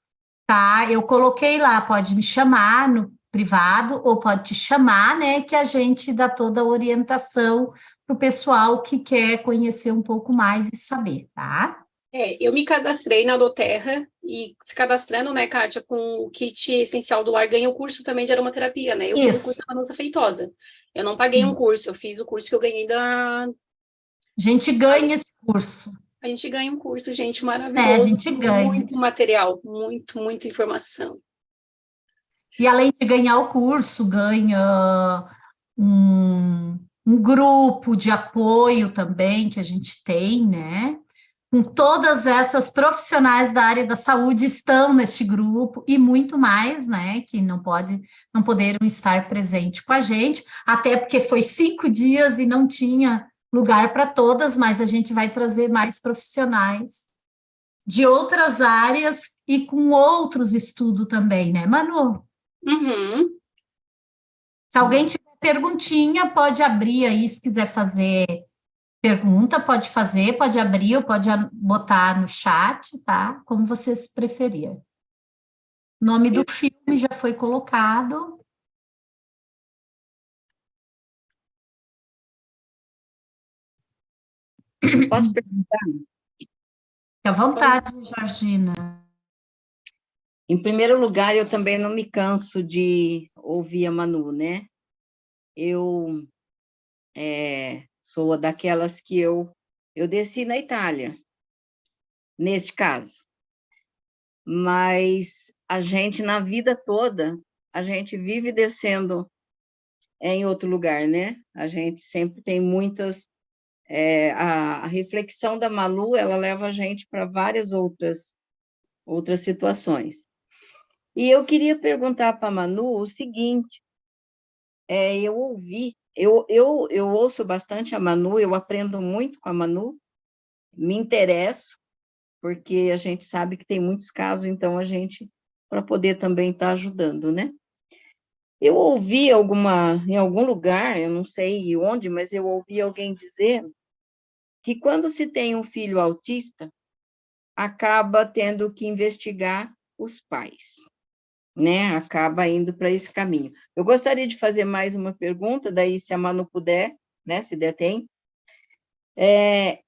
tá? Eu coloquei lá, pode me chamar no privado ou pode te chamar, né? Que a gente dá toda a orientação para o pessoal que quer conhecer um pouco mais e saber, tá? Eu me cadastrei na Doterra e se cadastrando, né, Kátia, com o kit essencial do lar, ganhei o curso também de aromaterapia, né? Eu fiz o curso da Balança Feitosa. Eu não paguei um curso, eu fiz o curso que eu ganhei da... A gente ganha esse curso. A gente ganha um curso, gente, maravilhoso. A gente ganha. Muito material, muita informação. E além de ganhar o curso, ganha um grupo de apoio também que a gente tem, né? Com todas essas profissionais da área da saúde estão neste grupo e muito mais, né? Que não poderam estar presente com a gente, até porque foi 5 dias e não tinha lugar para todas, mas a gente vai trazer mais profissionais de outras áreas e com outros estudos também, né, Manu? Uhum. Se alguém tiver perguntinha, pode abrir aí, se quiser fazer pergunta, pode fazer, pode abrir ou pode botar no chat, tá? Como vocês preferirem. O nome do filme já foi colocado. Posso perguntar? Fique à vontade, Georgina. Em primeiro lugar, eu também não me canso de ouvir a Manu, né? Eu sou daquelas que eu desci na Itália, neste caso. Mas a gente, na vida toda, a gente vive descendo em outro lugar, né? A gente sempre tem muitas... a reflexão da Malu, ela leva a gente para várias outras situações. E eu queria perguntar para a Manu o seguinte, eu ouço bastante a Manu, eu aprendo muito com a Manu, me interesso, porque a gente sabe que tem muitos casos, então a gente, para poder também estar ajudando, né? Eu ouvi em algum lugar, eu não sei onde, mas eu ouvi alguém dizer que quando se tem um filho autista, acaba tendo que investigar os pais, né? Acaba indo para esse caminho. Eu gostaria de fazer mais uma pergunta, daí se a Manu puder, né? Se der tempo.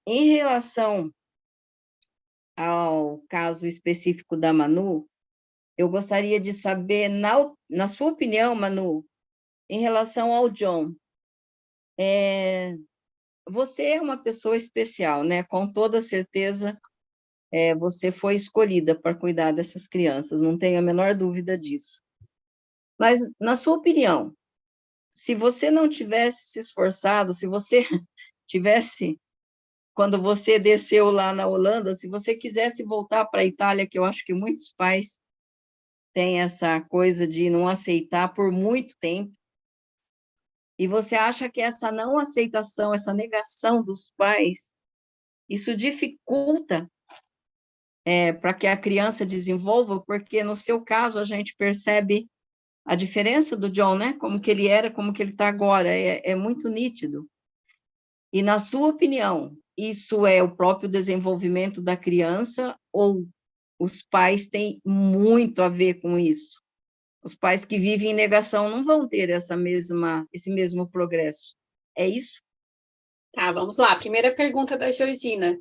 Em relação ao caso específico da Manu, eu gostaria de saber, na sua opinião, Manu, em relação ao John, você é uma pessoa especial, né? Com toda certeza, você foi escolhida para cuidar dessas crianças, não tenho a menor dúvida disso. Mas, na sua opinião, se você não tivesse se esforçado, se você tivesse, quando você desceu lá na Holanda, se você quisesse voltar para a Itália, que eu acho que muitos pais têm essa coisa de não aceitar por muito tempo, e você acha que essa não aceitação, essa negação dos pais, isso dificulta para que a criança desenvolva, porque no seu caso a gente percebe a diferença do John, né? Como que ele era, como que ele está agora, é muito nítido. E na sua opinião, isso é o próprio desenvolvimento da criança ou os pais têm muito a ver com isso? Os pais que vivem em negação não vão ter esse mesmo progresso. É isso? Tá, vamos lá. Primeira pergunta da Georgina.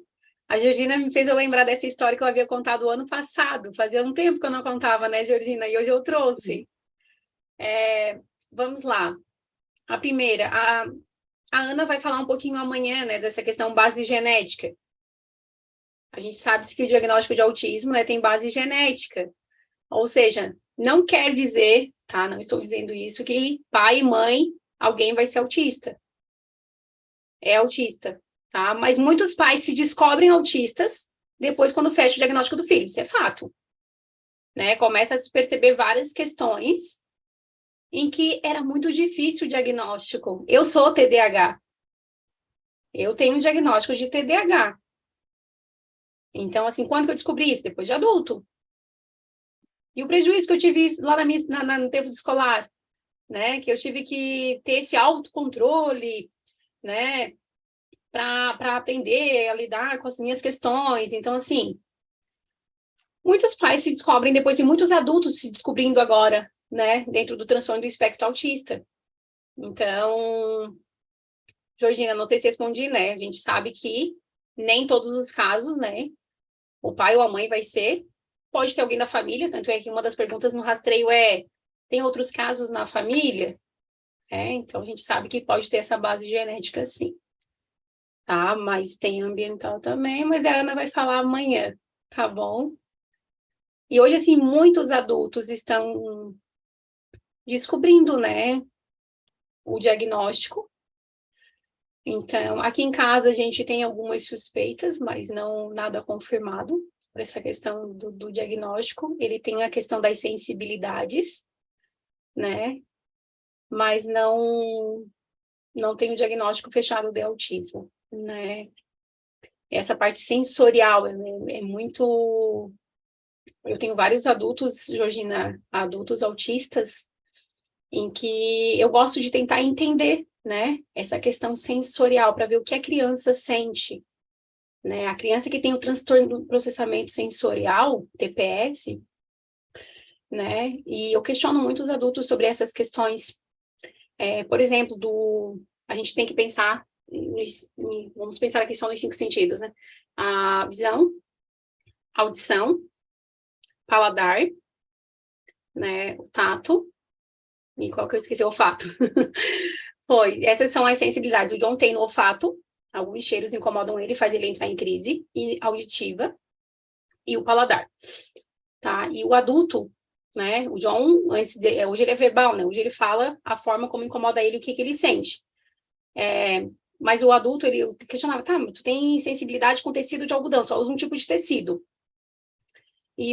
A Georgina me fez eu lembrar dessa história que eu havia contado o ano passado. Fazia um tempo que eu não contava, né, Georgina? E hoje eu trouxe. Vamos lá. A primeira, a Ana vai falar um pouquinho amanhã, né, dessa questão base genética. A gente sabe que o diagnóstico de autismo, né, tem base genética. Ou seja, não quer dizer, tá? Não estou dizendo isso, que pai e mãe, alguém vai ser autista. É autista, tá? Mas muitos pais se descobrem autistas depois quando fecha o diagnóstico do filho, isso é fato. Né? Começa a se perceber várias questões em que era muito difícil o diagnóstico. Eu sou TDAH. Eu tenho um diagnóstico de TDAH. Então, assim, quando que eu descobri isso? Depois de adulto. E o prejuízo que eu tive lá no tempo de escolar, né? Que eu tive que ter esse autocontrole, né? Para aprender a lidar com as minhas questões. Então, assim, muitos pais se descobrem, depois tem muitos adultos se descobrindo agora, né? Dentro do transtorno do espectro autista. Então, Georgina, não sei se respondi, né? A gente sabe que nem todos os casos, né? O pai ou a mãe vai ser. Pode ter alguém da família, tanto é que uma das perguntas no rastreio tem outros casos na família? Então a gente sabe que pode ter essa base genética, sim. Tá? Mas tem ambiental também, mas a Ana vai falar amanhã, tá bom? E hoje, assim, muitos adultos estão descobrindo, né, o diagnóstico. Então, aqui em casa a gente tem algumas suspeitas, mas não nada confirmado para essa questão do diagnóstico. Ele tem a questão das sensibilidades, né? Mas não não tem o diagnóstico fechado de autismo, né? Essa parte sensorial é muito... Eu tenho vários adultos, Georgina, adultos autistas, em que eu gosto de tentar entender, né, essa questão sensorial, para ver o que a criança sente, né? A criança que tem o transtorno do processamento sensorial, TPS, né? E eu questiono muito os adultos sobre essas questões. Por exemplo, a gente tem que pensar, vamos pensar aqui só nos 5 sentidos, né? A visão, audição, paladar, né? O tato, e qual que eu esqueci? O olfato. Essas são as sensibilidades. O John tem no olfato, alguns cheiros incomodam ele, faz ele entrar em crise, e auditiva, e o paladar, tá? E o adulto, né? O John, hoje ele é verbal, né? Hoje ele fala a forma como incomoda ele, o que ele sente. Mas o adulto, ele questionava, tá, tu tem sensibilidade com tecido de algodão, só usa um tipo de tecido.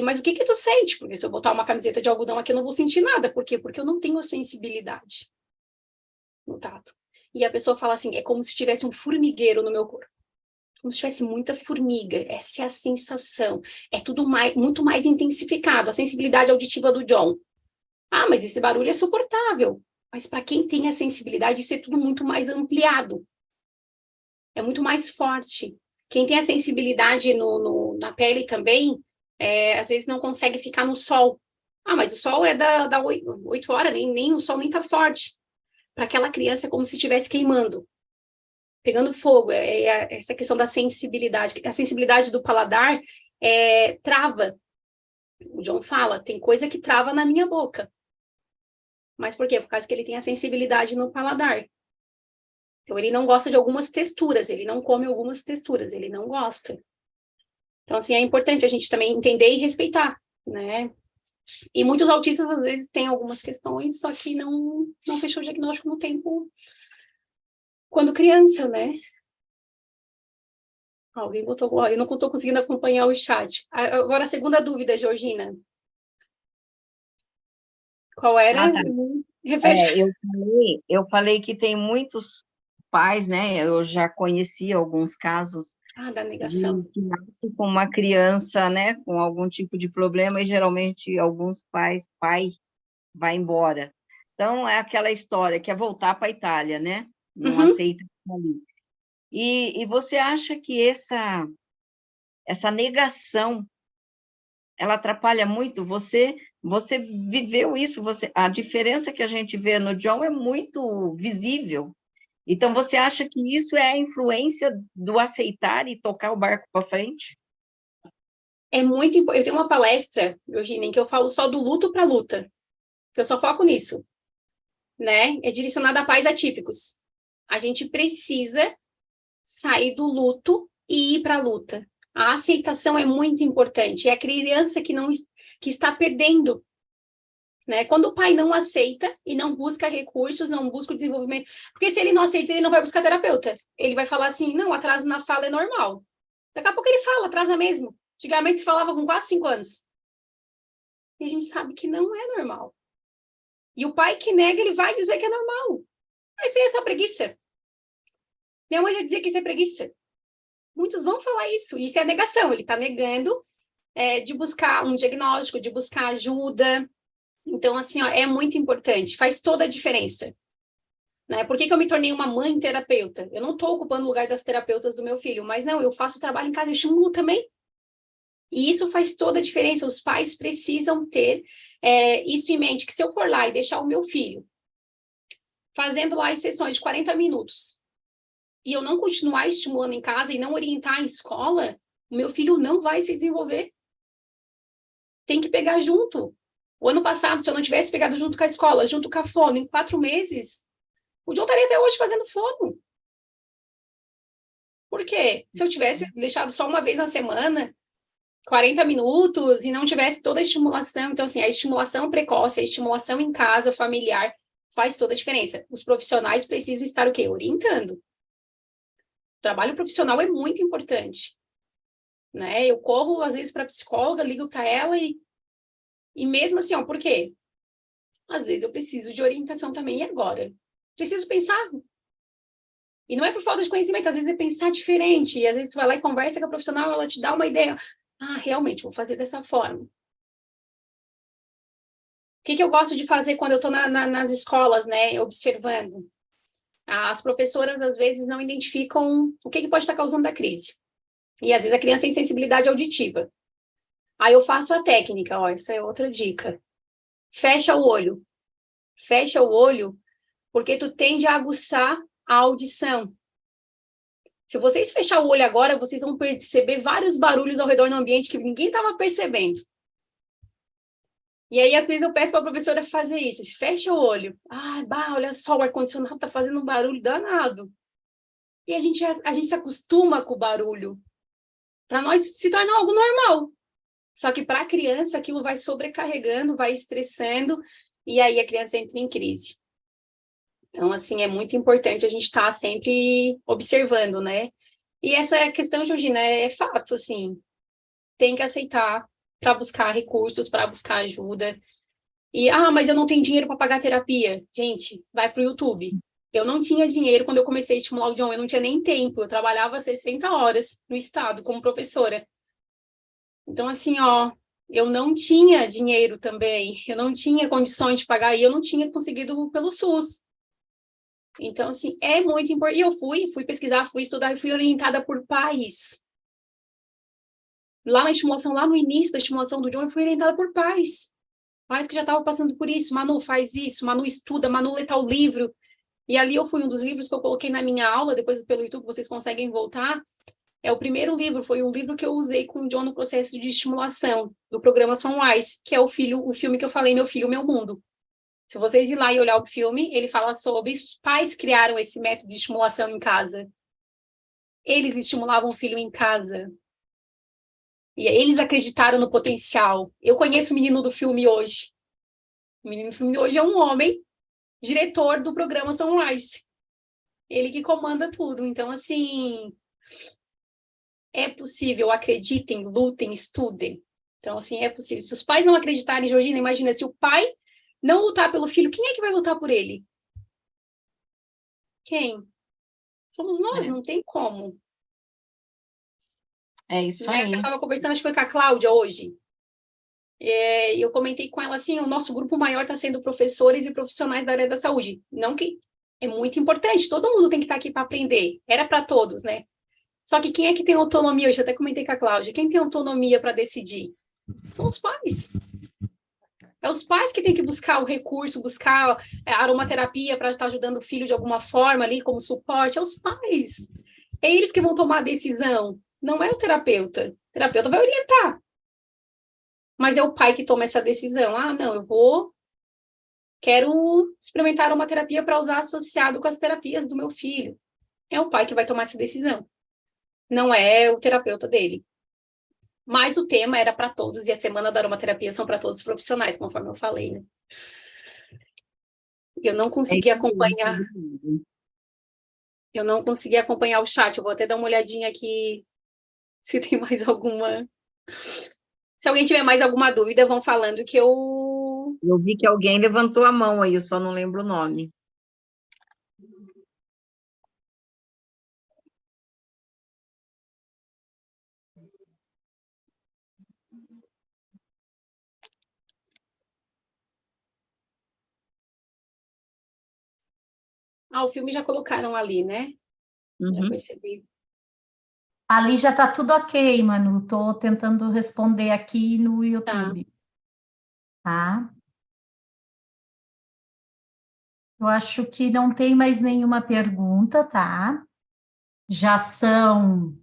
Mas o que tu sente? Porque se eu botar uma camiseta de algodão aqui, eu não vou sentir nada. Por quê? Porque eu não tenho a sensibilidade no tato. E a pessoa fala assim, é como se tivesse um formigueiro no meu corpo. Como se tivesse muita formiga. Essa é a sensação. É tudo muito mais intensificado. A sensibilidade auditiva do John. Ah, mas esse barulho é suportável. Mas para quem tem a sensibilidade, isso é tudo muito mais ampliado. É muito mais forte. Quem tem a sensibilidade na pele também, às vezes não consegue ficar no sol. Ah, mas o sol é da 8 horas, nem o sol nem tá forte. Para aquela criança é como se estivesse queimando, pegando fogo. Essa questão da sensibilidade. A sensibilidade do paladar trava. O John fala, tem coisa que trava na minha boca. Mas por quê? Por causa que ele tem a sensibilidade no paladar. Então, ele não gosta de algumas texturas, ele não come algumas texturas, ele não gosta. Então, assim, é importante a gente também entender e respeitar, né? E muitos autistas, às vezes, têm algumas questões, só que não fechou o diagnóstico no tempo quando criança, né? Alguém botou... Eu não estou conseguindo acompanhar o chat. Agora, a segunda dúvida, Georgina. Qual era? Tá. Repete. Eu falei que tem muitos pais, né? Eu já conheci alguns casos Da negação. de que nasce com uma criança, né, com algum tipo de problema, e geralmente alguns pai vai embora. Então, é aquela história, que é voltar para a Itália, né? Não aceita ali. E você acha que essa negação, ela atrapalha muito? Você viveu isso, a diferença que a gente vê no John é muito visível. Então, você acha que isso é a influência do aceitar e tocar o barco para frente? É muito importante. Eu tenho uma palestra, Virginia, em que eu falo só do luto para luta, que eu só foco nisso, né? É direcionada a pais atípicos. A gente precisa sair do luto e ir para a luta. A aceitação é muito importante. É a criança que está perdendo, né? Quando o pai não aceita e não busca recursos, não busca o desenvolvimento, porque se ele não aceita, ele não vai buscar terapeuta. Ele vai falar assim, não, atraso na fala é normal. Daqui a pouco ele fala, atrasa mesmo. Antigamente se falava com 4, 5 anos. E a gente sabe que não é normal. E o pai que nega, ele vai dizer que é normal. Mas isso é só preguiça. Minha mãe já dizia que isso é preguiça. Muitos vão falar isso. Isso é negação. Ele está negando de buscar um diagnóstico, de buscar ajuda. Então, assim, ó, é muito importante. Faz toda a diferença. Né? Por que eu me tornei uma mãe terapeuta? Eu não estou ocupando o lugar das terapeutas do meu filho, mas não, eu faço o trabalho em casa, eu estimulo também. E isso faz toda a diferença. Os pais precisam ter isso em mente, que se eu for lá e deixar o meu filho fazendo lá as sessões de 40 minutos e eu não continuar estimulando em casa e não orientar a escola, o meu filho não vai se desenvolver. Tem que pegar junto. O ano passado, se eu não tivesse pegado junto com a escola, junto com a fono, em 4 meses, o John estaria até hoje fazendo fono. Por quê? Se eu tivesse deixado só uma vez na semana, 40 minutos, e não tivesse toda a estimulação, então, assim, a estimulação precoce, a estimulação em casa, familiar, faz toda a diferença. Os profissionais precisam estar o quê? Orientando. O trabalho profissional é muito importante. Né? Eu corro, às vezes, para a psicóloga, ligo para ela e mesmo assim, ó, por quê? Às vezes eu preciso de orientação também, e agora? Preciso pensar. E não é por falta de conhecimento, às vezes é pensar diferente, e às vezes você vai lá e conversa com a profissional, ela te dá uma ideia. Ah, realmente, vou fazer dessa forma. O que eu gosto de fazer quando eu estou nas escolas, né, observando? As professoras, às vezes, não identificam o que pode estar causando a crise. E, às vezes, a criança tem sensibilidade auditiva. Aí eu faço a técnica, ó, isso é outra dica. Fecha o olho. Fecha o olho, porque tu tende a aguçar a audição. Se vocês fechar o olho agora, vocês vão perceber vários barulhos ao redor do ambiente que ninguém estava percebendo. E aí, às vezes, eu peço para a professora fazer isso. Fecha o olho. Ah, olha só, o ar-condicionado está fazendo um barulho danado. E a gente se acostuma com o barulho. Para nós, se torna algo normal. Só que para a criança, aquilo vai sobrecarregando, vai estressando, e aí a criança entra em crise. Então, assim, é muito importante a gente estar sempre observando, né? E essa questão, Georgina, é fato, assim, tem que aceitar para buscar recursos, para buscar ajuda. E, mas eu não tenho dinheiro para pagar terapia. Gente, vai para o YouTube. Eu não tinha dinheiro quando eu comecei a estimular o idioma, eu não tinha nem tempo, eu trabalhava 60 horas no estado como professora. Então, assim, ó, eu não tinha dinheiro também, eu não tinha condições de pagar, e eu não tinha conseguido pelo SUS. Então, assim, é muito importante. E eu fui pesquisar, fui estudar, e fui orientada por pais. Lá na estimulação, lá no início da estimulação do John, eu fui orientada por pais. Pais que já estavam passando por isso. Manu, faz isso. Manu, estuda. Manu, lê tal livro. E ali eu fui um dos livros que eu coloquei na minha aula, depois pelo YouTube vocês conseguem voltar. É o primeiro livro, foi o livro que eu usei com o John no processo de estimulação do programa Sunrise, que é o filme que eu falei, Meu Filho, Meu Mundo. Se vocês ir lá e olhar o filme, ele fala sobre os pais criaram esse método de estimulação em casa. Eles estimulavam o filho em casa. E eles acreditaram no potencial. Eu conheço o menino do filme hoje. O menino do filme hoje é um homem, diretor do programa Sunrise. Ele que comanda tudo. Então, assim, é possível, acreditem, lutem, estudem. Então, assim, é possível. Se os pais não acreditarem, Georgina, imagina, se o pai não lutar pelo filho, quem é que vai lutar por ele? Quem? Somos nós, não tem como. É isso aí. Eu estava conversando, acho que foi com a Cláudia hoje. E eu comentei com ela assim, o nosso grupo maior está sendo professores e profissionais da área da saúde. Não que é muito importante, todo mundo tem que estar aqui para aprender. Era para todos, né? Só que quem é que tem autonomia? Hoje eu até comentei com a Cláudia. Quem tem autonomia para decidir? São os pais. É os pais que têm que buscar o recurso, buscar a aromaterapia para estar ajudando o filho de alguma forma ali, como suporte. É os pais. É eles que vão tomar a decisão. Não é o terapeuta. O terapeuta vai orientar. Mas é o pai que toma essa decisão. Ah, não, quero experimentar uma terapia para usar associado com as terapias do meu filho. É o pai que vai tomar essa decisão. Não é o terapeuta dele. Mas o tema era para todos, e a semana da aromaterapia são para todos os profissionais, conforme eu falei, né? Eu não consegui acompanhar. Eu não consegui acompanhar o chat. Eu vou até dar uma olhadinha aqui se tem mais alguma. Se alguém tiver mais alguma dúvida, vão falando que eu. Eu vi que alguém levantou a mão aí, eu só não lembro o nome. O filme já colocaram ali, né? Já percebi. Ali já está tudo ok, Manu. Estou tentando responder aqui no YouTube. Tá? Eu acho que não tem mais nenhuma pergunta, tá? Já são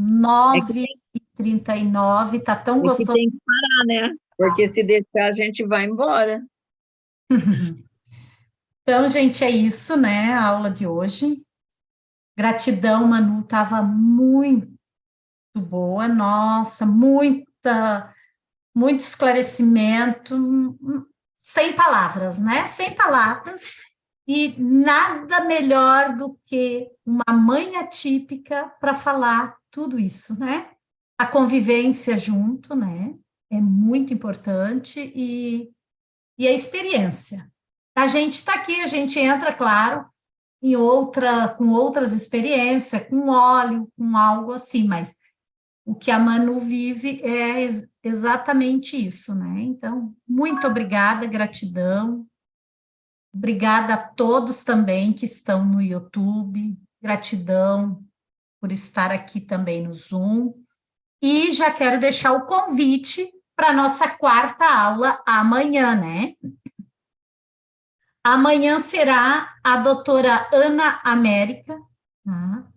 9h39, tá tão gostoso. Tem que parar, né? Porque se deixar, a gente vai embora. Então, gente, é isso, né? A aula de hoje. Gratidão, Manu, estava muito boa, nossa, muito esclarecimento, sem palavras, né? Sem palavras, e nada melhor do que uma mãe atípica para falar tudo isso, né? A convivência junto, né? É muito importante e a experiência. A gente está aqui, a gente entra, claro, com outras experiências, com óleo, com algo assim, mas o que a Manu vive é exatamente isso, né? Então, muito obrigada, gratidão. Obrigada a todos também que estão no YouTube. Gratidão por estar aqui também no Zoom. E já quero deixar o convite para a nossa quarta aula amanhã, né? Amanhã será a doutora Ana América, tá?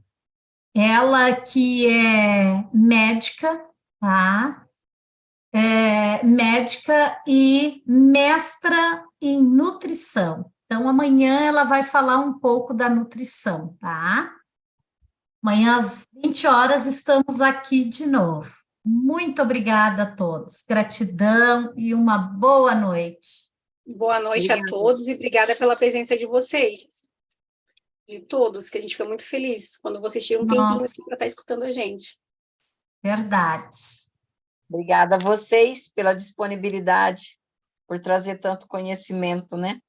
Ela que é médica, tá? Médica e mestra em nutrição. Então, amanhã ela vai falar um pouco da nutrição, tá? Amanhã às 20 horas estamos aqui de novo. Muito obrigada a todos. Gratidão e uma boa noite. Boa noite a todos e obrigada pela presença de vocês, de todos, que a gente fica muito feliz quando vocês tiram um tempinho aqui para estar escutando a gente. Verdade. Obrigada a vocês pela disponibilidade, por trazer tanto conhecimento, né?